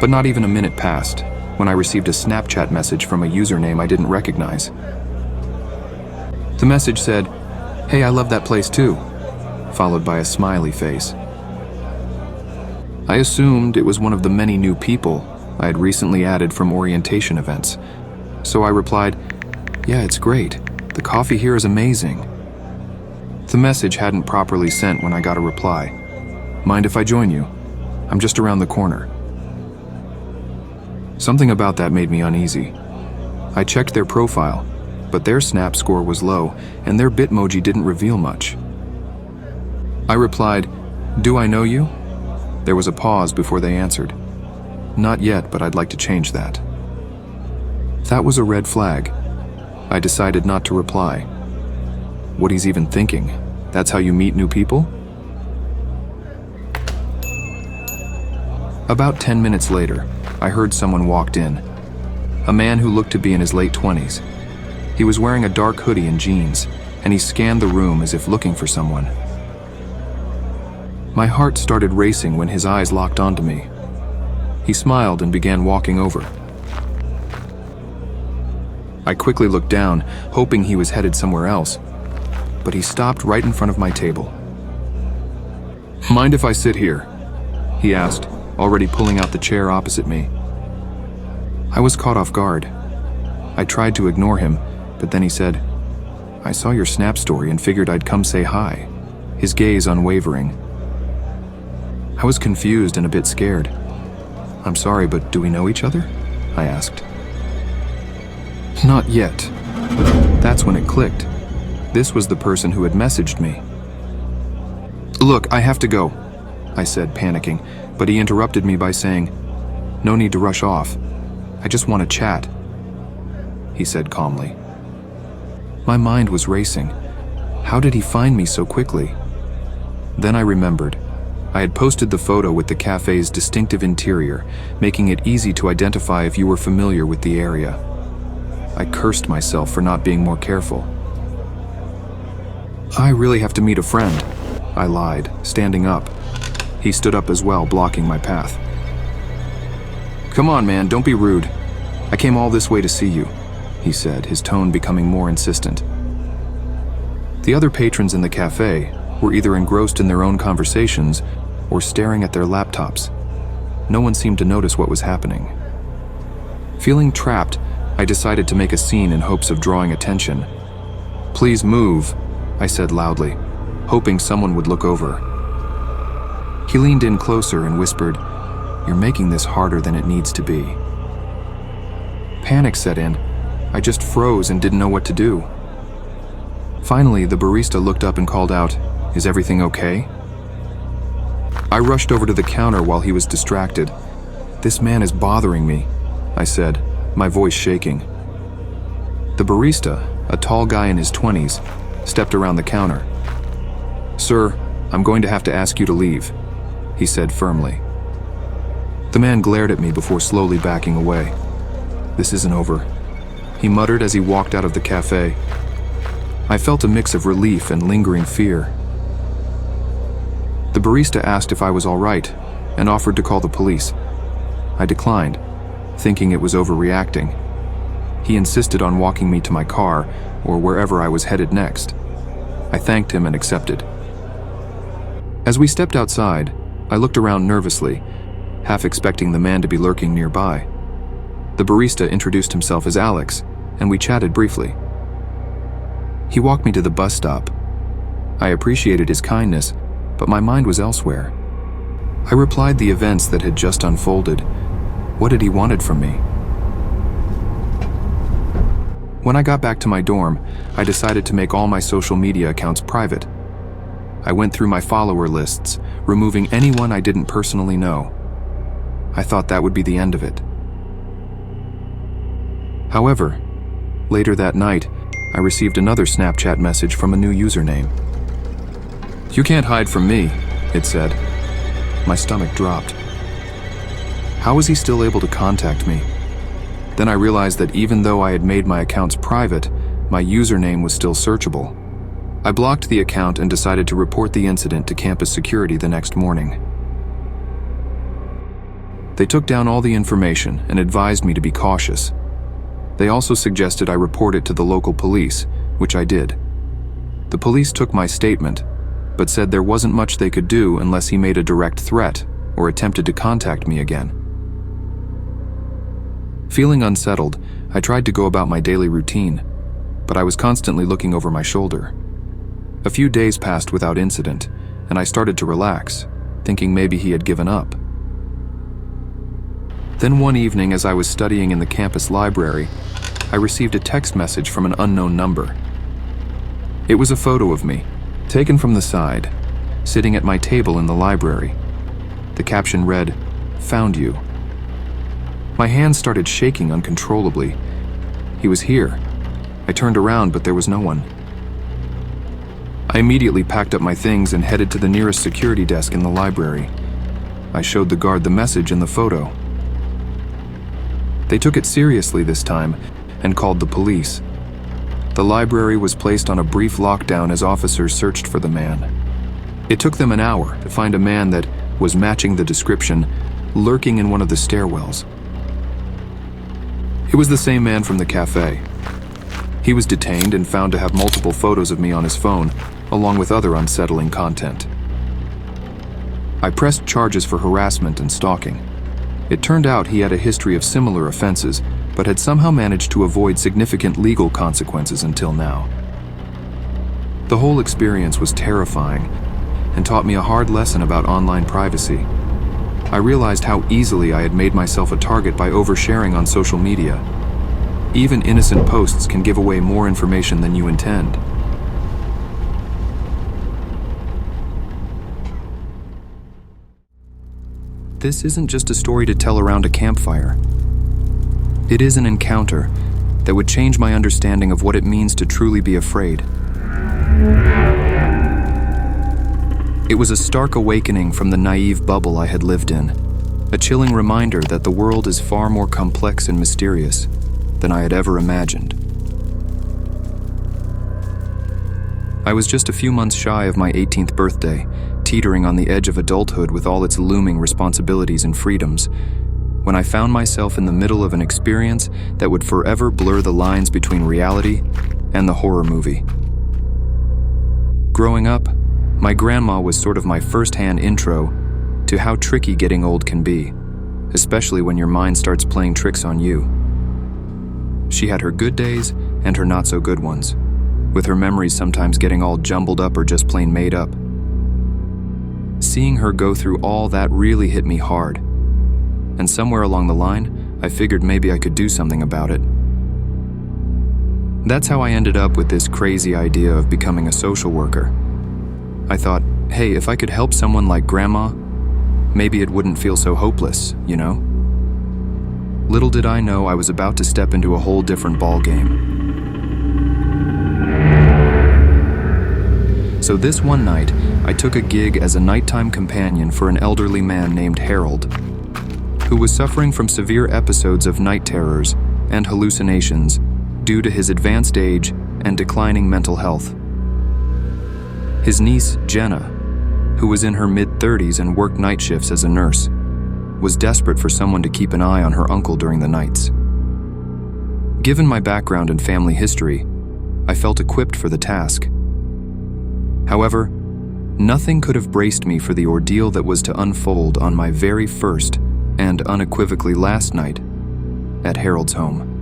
S1: But not even a minute passed when I received a Snapchat message from a username I didn't recognize. The message said, "Hey, I love that place too," followed by a smiley face. I assumed it was one of the many new people I had recently added from orientation events, so I replied, "Yeah, it's great. The coffee here is amazing." The message hadn't properly sent when I got a reply. "Mind if I join you? I'm just around the corner." Something about that made me uneasy. I checked their profile, but their Snap score was low and their Bitmoji didn't reveal much. I replied, "Do I know you?" There was a pause before they answered. "Not yet, but I'd like to change that." That was a red flag. I decided not to reply. What he's even thinking? That's how you meet new people? About 10 minutes later, I heard someone walked in. A man who looked to be in his late 20s. He was wearing a dark hoodie and jeans, and he scanned the room as if looking for someone. My heart started racing when his eyes locked onto me. He smiled and began walking over. I quickly looked down, hoping he was headed somewhere else, but he stopped right in front of my table. "Mind if I sit here?" he asked, already pulling out the chair opposite me. I was caught off guard. I tried to ignore him, but then he said, "I saw your Snap story and figured I'd come say hi," his gaze unwavering. I was confused and a bit scared. "I'm sorry, but do we know each other?" I asked. Not yet. That's when it clicked. This was the person who had messaged me. "Look, I have to go," I said, panicking, but he interrupted me by saying, "No need to rush off. I just want to chat," he said calmly. My mind was racing. How did he find me so quickly? Then I remembered. I had posted the photo with the cafe's distinctive interior, making it easy to identify if you were familiar with the area. I cursed myself for not being more careful. "I really have to meet a friend," I lied, standing up. He stood up as well, blocking my path. "Come on, man, don't be rude. I came all this way to see you," he said, his tone becoming more insistent. The other patrons in the cafe were either engrossed in their own conversations or staring at their laptops. No one seemed to notice what was happening. Feeling trapped, I decided to make a scene in hopes of drawing attention. "Please move," I said loudly, hoping someone would look over. He leaned in closer and whispered, "You're making this harder than it needs to be." Panic set in. I just froze and didn't know what to do. Finally, the barista looked up and called out, "Is everything okay?" I rushed over to the counter while he was distracted. "This man is bothering me," I said, my voice shaking. The barista, a tall guy in his 20s, stepped around the counter. "Sir, I'm going to have to ask you to leave," he said firmly. The man glared at me before slowly backing away. "This isn't over," he muttered as he walked out of the cafe. I felt a mix of relief and lingering fear. The barista asked if I was all right and offered to call the police. I declined, thinking it was overreacting. He insisted on walking me to my car or wherever I was headed next. I thanked him and accepted. As we stepped outside, I looked around nervously, half expecting the man to be lurking nearby. The barista introduced himself as Alex, and we chatted briefly. He walked me to the bus stop. I appreciated his kindness, but my mind was elsewhere. I replied the events that had just unfolded. What had he wanted from me? When I got back to my dorm, I decided to make all my social media accounts private. I went through my follower lists, removing anyone I didn't personally know. I thought that would be the end of it. However, later that night, I received another Snapchat message from a new username. "You can't hide from me," it said. My stomach dropped. How was he still able to contact me? Then I realized that even though I had made my accounts private, my username was still searchable. I blocked the account and decided to report the incident to campus security the next morning. They took down all the information and advised me to be cautious. They also suggested I report it to the local police, which I did. The police took my statement, but said there wasn't much they could do unless he made a direct threat or attempted to contact me again. Feeling unsettled, I tried to go about my daily routine, but I was constantly looking over my shoulder. A few days passed without incident, and I started to relax, thinking maybe he had given up. Then one evening, as I was studying in the campus library, I received a text message from an unknown number. It was a photo of me, taken from the side, sitting at my table in the library. The caption read, "Found you." My hands started shaking uncontrollably. He was here. I turned around, but there was no one. I immediately packed up my things and headed to the nearest security desk in the library. I showed the guard the message and the photo. They took it seriously this time and called the police. The library was placed on a brief lockdown as officers searched for the man. It took them an hour to find a man that was matching the description, lurking in one of the stairwells. It was the same man from the cafe. He was detained and found to have multiple photos of me on his phone, along with other unsettling content. I pressed charges for harassment and stalking. It turned out he had a history of similar offenses, but had somehow managed to avoid significant legal consequences until now. The whole experience was terrifying and taught me a hard lesson about online privacy. I realized how easily I had made myself a target by oversharing on social media. Even innocent posts can give away more information than you intend. This isn't just a story to tell around a campfire. It is an encounter that would change my understanding of what it means to truly be afraid. It was a stark awakening from the naive bubble I had lived in, a chilling reminder that the world is far more complex and mysterious than I had ever imagined. I was just a few months shy of my 18th birthday, teetering on the edge of adulthood with all its looming responsibilities and freedoms, when I found myself in the middle of an experience that would forever blur the lines between reality and the horror movie. Growing up, my grandma was sort of my first-hand intro to how tricky getting old can be, especially when your mind starts playing tricks on you. She had her good days and her not-so-good ones, with her memories sometimes getting all jumbled up or just plain made up. Seeing her go through all that really hit me hard, and somewhere along the line, I figured maybe I could do something about it. That's how I ended up with this crazy idea of becoming a social worker. I thought, hey, if I could help someone like Grandma, maybe it wouldn't feel so hopeless, you know? Little did I know I was about to step into a whole different ballgame. So this one night, I took a gig as a nighttime companion for an elderly man named Harold, who was suffering from severe episodes of night terrors and hallucinations due to his advanced age and declining mental health. His niece, Jenna, who was in her mid-30s and worked night shifts as a nurse, was desperate for someone to keep an eye on her uncle during the nights. Given my background and family history, I felt equipped for the task. However, nothing could have braced me for the ordeal that was to unfold on my very first and unequivocally last night at Harold's home.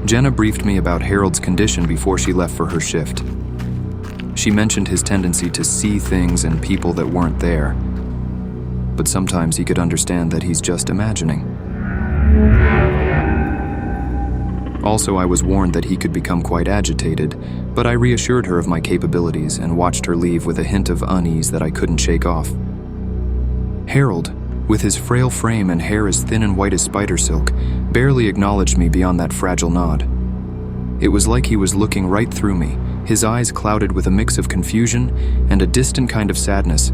S1: Jenna briefed me about Harold's condition before she left for her shift. She mentioned his tendency to see things and people that weren't there, but sometimes he could understand that he's just imagining. Also, I was warned that he could become quite agitated, but I reassured her of my capabilities and watched her leave with a hint of unease that I couldn't shake off. Harold, with his frail frame and hair as thin and white as spider silk, barely acknowledged me beyond that fragile nod. It was like he was looking right through me, his eyes clouded with a mix of confusion and a distant kind of sadness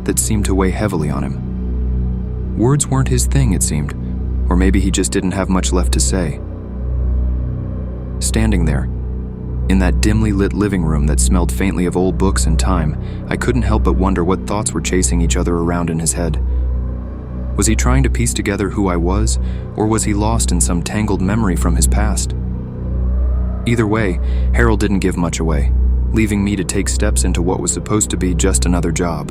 S1: that seemed to weigh heavily on him. Words weren't his thing, it seemed, or maybe he just didn't have much left to say. Standing there, in that dimly lit living room that smelled faintly of old books and time, I couldn't help but wonder what thoughts were chasing each other around in his head. Was he trying to piece together who I was, or was he lost in some tangled memory from his past? Either way, Harold didn't give much away, leaving me to take steps into what was supposed to be just another job.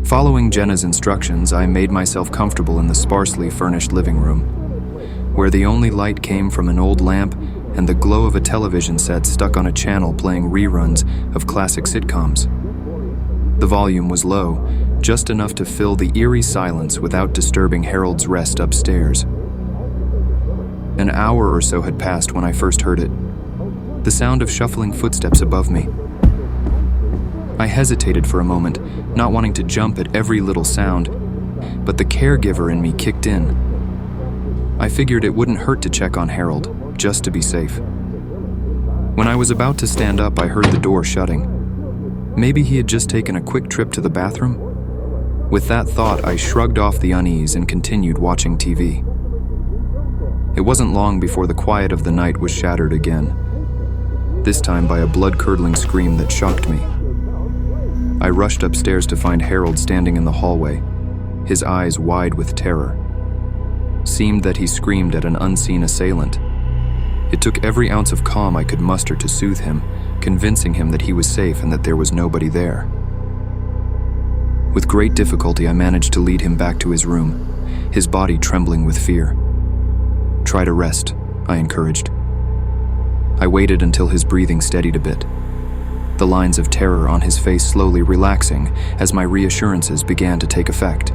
S1: Following Jenna's instructions, I made myself comfortable in the sparsely furnished living room, where the only light came from an old lamp and the glow of a television set stuck on a channel playing reruns of classic sitcoms. The volume was low, just enough to fill the eerie silence without disturbing Harold's rest upstairs. An hour or so had passed when I first heard it, the sound of shuffling footsteps above me. I hesitated for a moment, not wanting to jump at every little sound, but the caregiver in me kicked in. I figured it wouldn't hurt to check on Harold, just to be safe. When I was about to stand up, I heard the door shutting. Maybe he had just taken a quick trip to the bathroom? With that thought, I shrugged off the unease and continued watching TV. It wasn't long before the quiet of the night was shattered again, this time by a blood-curdling scream that shocked me. I rushed upstairs to find Harold standing in the hallway, his eyes wide with terror. Seemed that he screamed at an unseen assailant. It took every ounce of calm I could muster to soothe him, convincing him that he was safe and that there was nobody there. With great difficulty, I managed to lead him back to his room, his body trembling with fear. "Try to rest," I encouraged. I waited until his breathing steadied a bit, the lines of terror on his face slowly relaxing as my reassurances began to take effect.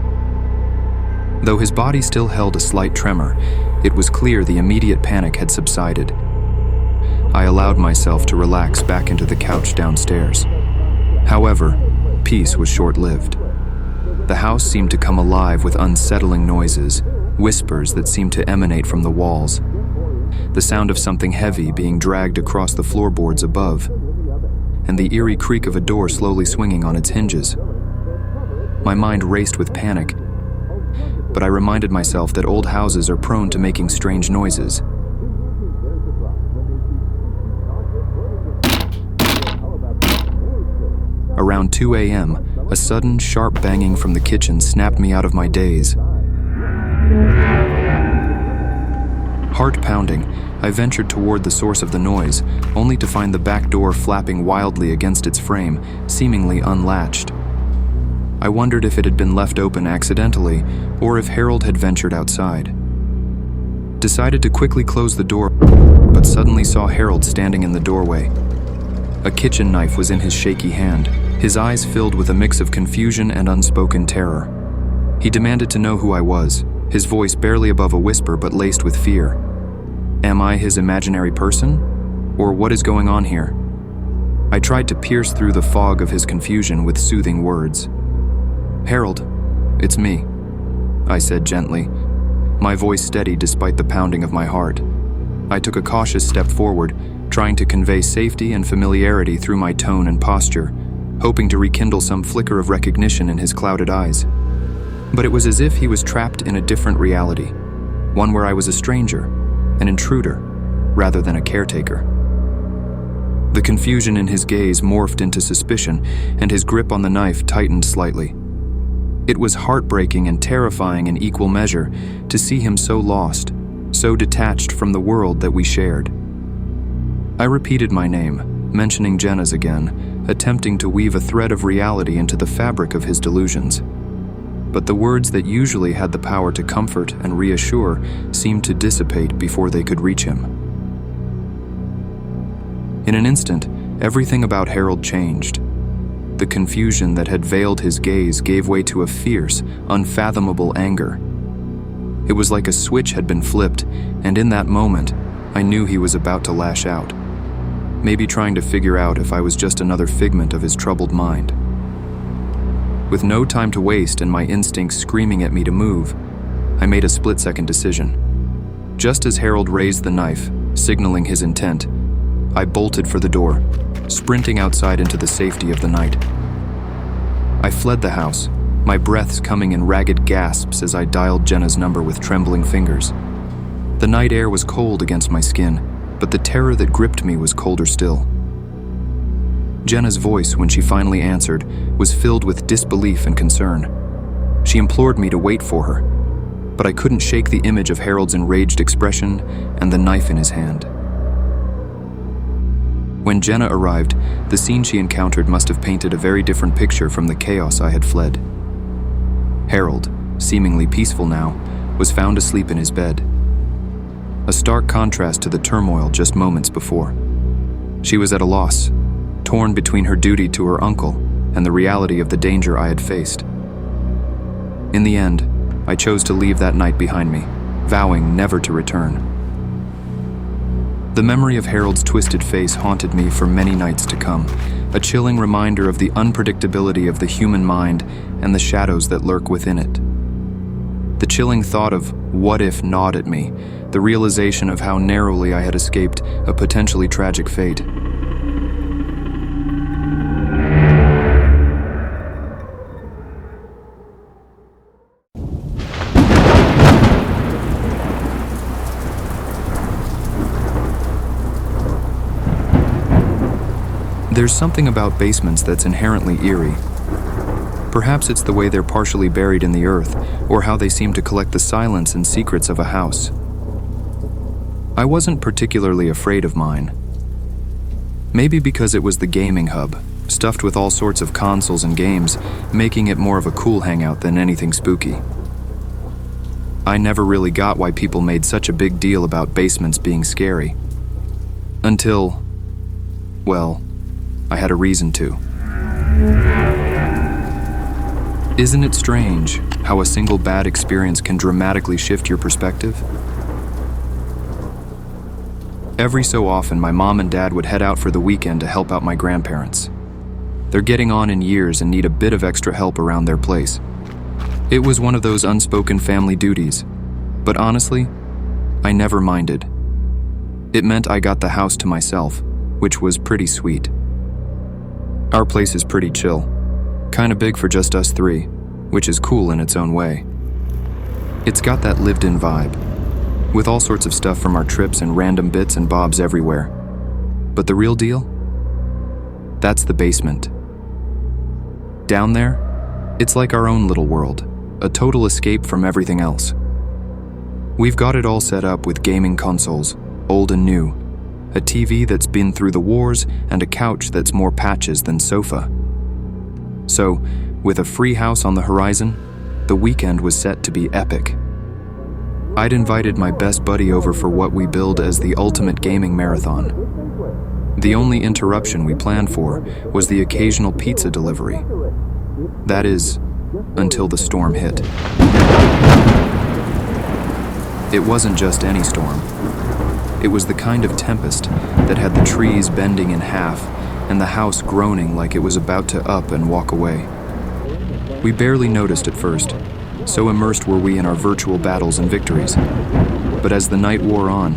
S1: Though his body still held a slight tremor, it was clear the immediate panic had subsided. I allowed myself to relax back into the couch downstairs. However, peace was short-lived. The house seemed to come alive with unsettling noises, whispers that seemed to emanate from the walls, the sound of something heavy being dragged across the floorboards above, and the eerie creak of a door slowly swinging on its hinges. My mind raced with panic, but I reminded myself that old houses are prone to making strange noises. around 2 a.m., a sudden, sharp banging from the kitchen snapped me out of my daze. Heart pounding, I ventured toward the source of the noise, only to find the back door flapping wildly against its frame, seemingly unlatched. I wondered if it had been left open accidentally, or if Harold had ventured outside. Decided to quickly close the door, but suddenly saw Harold standing in the doorway. A kitchen knife was in his shaky hand, his eyes filled with a mix of confusion and unspoken terror. He demanded to know who I was, his voice barely above a whisper but laced with fear. Am I his imaginary person? Or what is going on here? I tried to pierce through the fog of his confusion with soothing words. Harold, it's me, I said gently, my voice steady despite the pounding of my heart. I took a cautious step forward, trying to convey safety and familiarity through my tone and posture, hoping to rekindle some flicker of recognition in his clouded eyes. But it was as if he was trapped in a different reality, one where I was a stranger, an intruder, rather than a caretaker. The confusion in his gaze morphed into suspicion, and his grip on the knife tightened slightly. It was heartbreaking and terrifying in equal measure to see him so lost, so detached from the world that we shared. I repeated my name, mentioning Jenna's again, attempting to weave a thread of reality into the fabric of his delusions. But the words that usually had the power to comfort and reassure seemed to dissipate before they could reach him. In an instant, everything about Harold changed. The confusion that had veiled his gaze gave way to a fierce, unfathomable anger. It was like a switch had been flipped, and in that moment, I knew he was about to lash out, maybe trying to figure out if I was just another figment of his troubled mind. With no time to waste and my instincts screaming at me to move, I made a split-second decision. Just as Harold raised the knife, signaling his intent, I bolted for the door, sprinting outside into the safety of the night. I fled the house, my breaths coming in ragged gasps as I dialed Jenna's number with trembling fingers. The night air was cold against my skin, but the terror that gripped me was colder still. Jenna's voice, when she finally answered, was filled with disbelief and concern. She implored me to wait for her, but I couldn't shake the image of Harold's enraged expression and the knife in his hand. When Jenna arrived, the scene she encountered must have painted a very different picture from the chaos I had fled. Harold, seemingly peaceful now, was found asleep in his bed. A stark contrast to the turmoil just moments before. She was at a loss, torn between her duty to her uncle and the reality of the danger I had faced. In the end, I chose to leave that night behind me, vowing never to return. The memory of Harold's twisted face haunted me for many nights to come, a chilling reminder of the unpredictability of the human mind and the shadows that lurk within it. The chilling thought of what if gnawed at me, the realization of how narrowly I had escaped a potentially tragic fate. There's something about basements that's inherently eerie. Perhaps it's the way they're partially buried in the earth, or how they seem to collect the silence and secrets of a house. I wasn't particularly afraid of mine. Maybe because it was the gaming hub, stuffed with all sorts of consoles and games, making it more of a cool hangout than anything spooky. I never really got why people made such a big deal about basements being scary. Until, well, I had a reason to. Isn't it strange how a single bad experience can dramatically shift your perspective? Every so often, my mom and dad would head out for the weekend to help out my grandparents. They're getting on in years and need a bit of extra help around their place. It was one of those unspoken family duties, but honestly, I never minded. It meant I got the house to myself, which was pretty sweet. Our place is pretty chill, kinda big for just us three, which is cool in its own way. It's got that lived-in vibe, with all sorts of stuff from our trips and random bits and bobs everywhere. But the real deal? That's the basement. Down there, it's like our own little world, a total escape from everything else. We've got it all set up with gaming consoles, old and new, a TV that's been through the wars, and a couch that's more patches than sofa. So, with a free house on the horizon, the weekend was set to be epic. I'd invited my best buddy over for what we billed as the ultimate gaming marathon. The only interruption we planned for was the occasional pizza delivery. That is, until the storm hit. It wasn't just any storm. It was the kind of tempest that had the trees bending in half and the house groaning like it was about to up and walk away. We barely noticed at first, so immersed were we in our virtual battles and victories. But as the night wore on,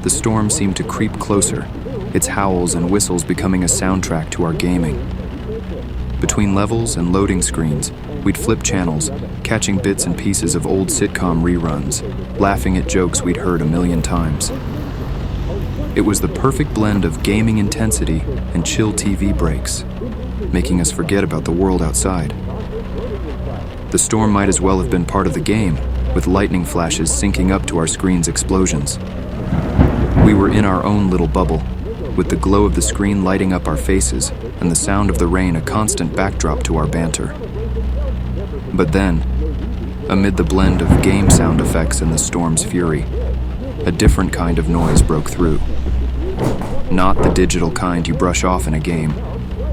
S1: the storm seemed to creep closer, its howls and whistles becoming a soundtrack to our gaming. Between levels and loading screens, we'd flip channels, catching bits and pieces of old sitcom reruns, laughing at jokes we'd heard a million times. It was the perfect blend of gaming intensity and chill TV breaks, making us forget about the world outside. The storm might as well have been part of the game, with lightning flashes syncing up to our screen's explosions. We were in our own little bubble, with the glow of the screen lighting up our faces and the sound of the rain a constant backdrop to our banter. But then, amid the blend of game sound effects and the storm's fury, a different kind of noise broke through. Not the digital kind you brush off in a game,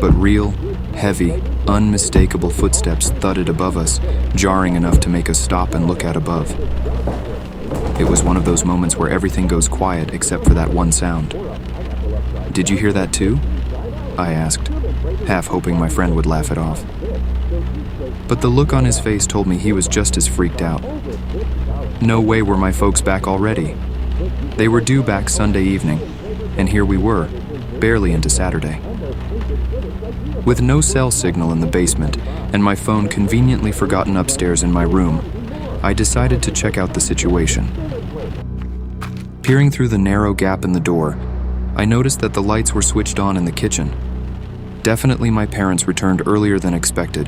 S1: but real, heavy, unmistakable footsteps thudded above us, jarring enough to make us stop and look out above. It was one of those moments where everything goes quiet except for that one sound. "Did you hear that too?" I asked, half hoping my friend would laugh it off. But the look on his face told me he was just as freaked out. No way were my folks back already. They were due back Sunday evening, and here we were, barely into Saturday. With no cell signal in the basement, and my phone conveniently forgotten upstairs in my room, I decided to check out the situation. Peering through the narrow gap in the door, I noticed that the lights were switched on in the kitchen. Definitely my parents returned earlier than expected.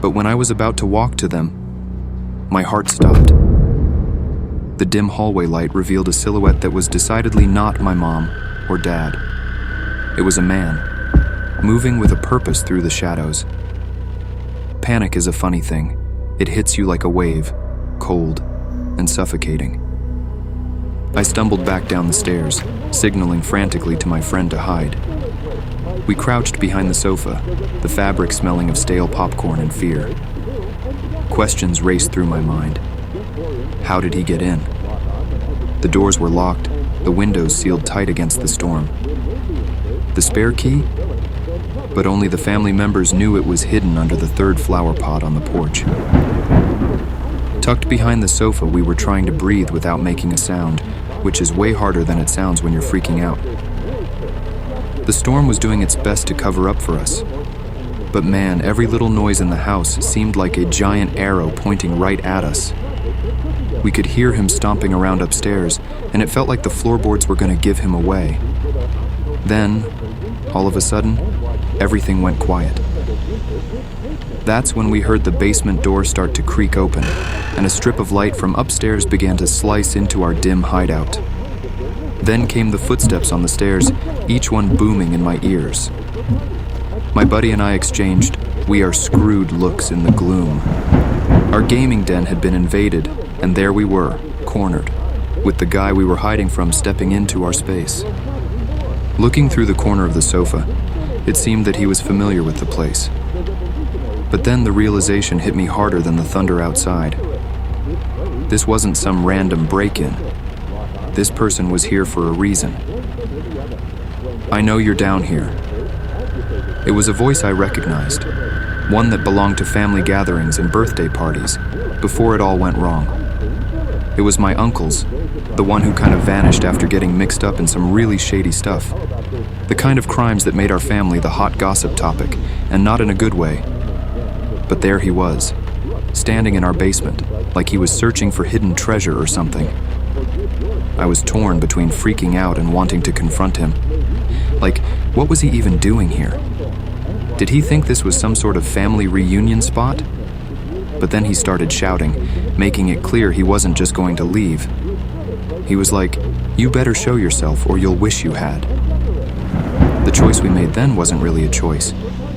S1: But when I was about to walk to them, my heart stopped. The dim hallway light revealed a silhouette that was decidedly not my mom or dad. It was a man, moving with a purpose through the shadows. Panic is a funny thing. It hits you like a wave, cold and suffocating. I stumbled back down the stairs, signaling frantically to my friend to hide. We crouched behind the sofa, the fabric smelling of stale popcorn and fear. Questions raced through my mind. How did he get in? The doors were locked, the windows sealed tight against the storm. The spare key? But only the family members knew it was hidden under the third flower pot on the porch. Tucked behind the sofa, we were trying to breathe without making a sound, which is way harder than it sounds when you're freaking out. The storm was doing its best to cover up for us. But man, every little noise in the house seemed like a giant arrow pointing right at us. We could hear him stomping around upstairs, and it felt like the floorboards were going to give him away. Then, all of a sudden, everything went quiet. That's when we heard the basement door start to creak open, and a strip of light from upstairs began to slice into our dim hideout. Then came the footsteps on the stairs, each one booming in my ears. My buddy and I exchanged "we are screwed" looks in the gloom. Our gaming den had been invaded, and there we were, cornered, with the guy we were hiding from stepping into our space. Looking through the corner of the sofa, it seemed that he was familiar with the place. But then the realization hit me harder than the thunder outside. This wasn't some random break-in. This person was here for a reason. "I know you're down here." It was a voice I recognized, one that belonged to family gatherings and birthday parties, before it all went wrong. It was my uncle's, the one who kind of vanished after getting mixed up in some really shady stuff. The kind of crimes that made our family the hot gossip topic, and not in a good way. But there he was, standing in our basement, like he was searching for hidden treasure or something. I was torn between freaking out and wanting to confront him. Like, what was he even doing here? Did he think this was some sort of family reunion spot? But then he started shouting, making it clear he wasn't just going to leave. He was like, "You better show yourself or you'll wish you had." The choice we made then wasn't really a choice.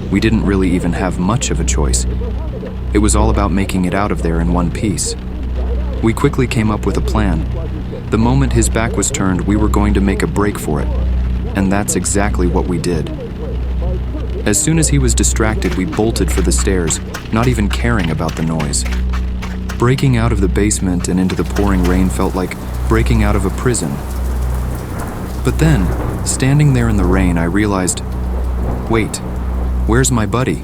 S1: We didn't really even have much of a choice. It was all about making it out of there in one piece. We quickly came up with a plan. The moment his back was turned, we were going to make a break for it. And that's exactly what we did. As soon as he was distracted, we bolted for the stairs, not even caring about the noise. Breaking out of the basement and into the pouring rain felt like breaking out of a prison. But then, standing there in the rain, I realized, wait, where's my buddy?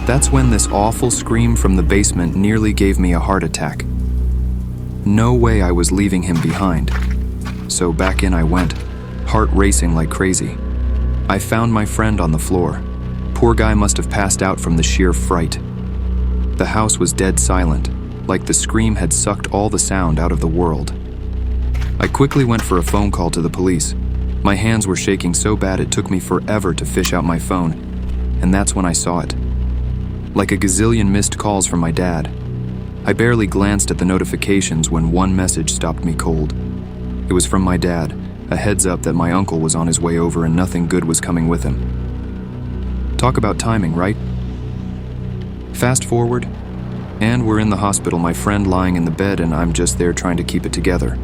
S1: That's when this awful scream from the basement nearly gave me a heart attack. No way I was leaving him behind. So back in I went, heart racing like crazy. I found my friend on the floor. Poor guy must have passed out from the sheer fright. The house was dead silent, like the scream had sucked all the sound out of the world. I quickly went for a phone call to the police. My hands were shaking so bad it took me forever to fish out my phone, and that's when I saw it. Like a gazillion missed calls from my dad. I barely glanced at the notifications when one message stopped me cold. It was from my dad, a heads up that my uncle was on his way over and nothing good was coming with him. Talk about timing, right? Fast forward, and we're in the hospital, my friend lying in the bed, and I'm just there trying to keep it together.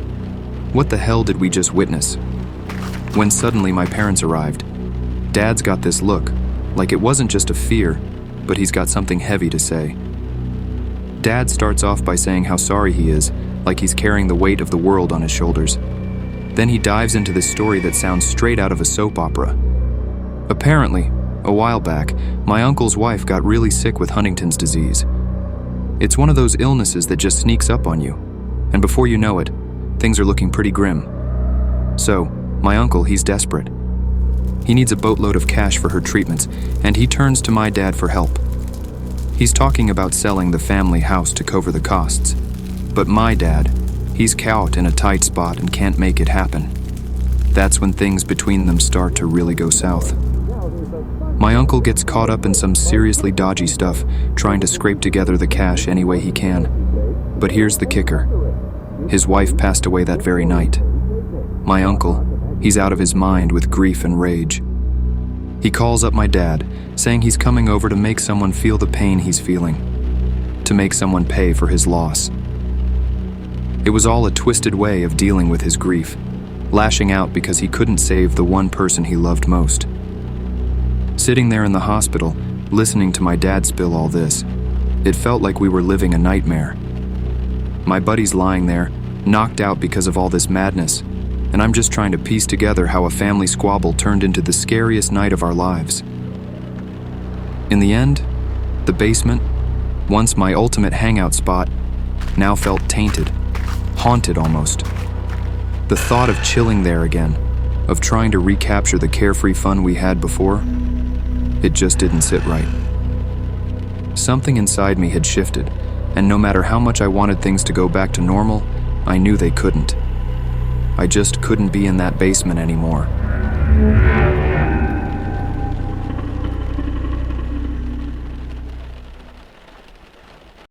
S1: What the hell did we just witness? When suddenly my parents arrived. Dad's got this look, like it wasn't just a fear, but he's got something heavy to say. Dad starts off by saying how sorry he is, like he's carrying the weight of the world on his shoulders. Then he dives into this story that sounds straight out of a soap opera. Apparently, a while back, my uncle's wife got really sick with Huntington's disease. It's one of those illnesses that just sneaks up on you, and before you know it, things are looking pretty grim. So, my uncle, he's desperate. He needs a boatload of cash for her treatments, and he turns to my dad for help. He's talking about selling the family house to cover the costs. But my dad, he's caught in a tight spot and can't make it happen. That's when things between them start to really go south. My uncle gets caught up in some seriously dodgy stuff, trying to scrape together the cash any way he can. But here's the kicker. His wife passed away that very night. My uncle, he's out of his mind with grief and rage. He calls up my dad, saying he's coming over to make someone feel the pain he's feeling, to make someone pay for his loss. It was all a twisted way of dealing with his grief, lashing out because he couldn't save the one person he loved most. Sitting there in the hospital, listening to my dad spill all this, it felt like we were living a nightmare. My buddy's lying there, knocked out because of all this madness, and I'm just trying to piece together how a family squabble turned into the scariest night of our lives. In the end, the basement, once my ultimate hangout spot, now felt tainted, haunted almost. The thought of chilling there again, of trying to recapture the carefree fun we had before, it just didn't sit right. Something inside me had shifted, and no matter how much I wanted things to go back to normal, I knew they couldn't. I just couldn't be in that basement anymore.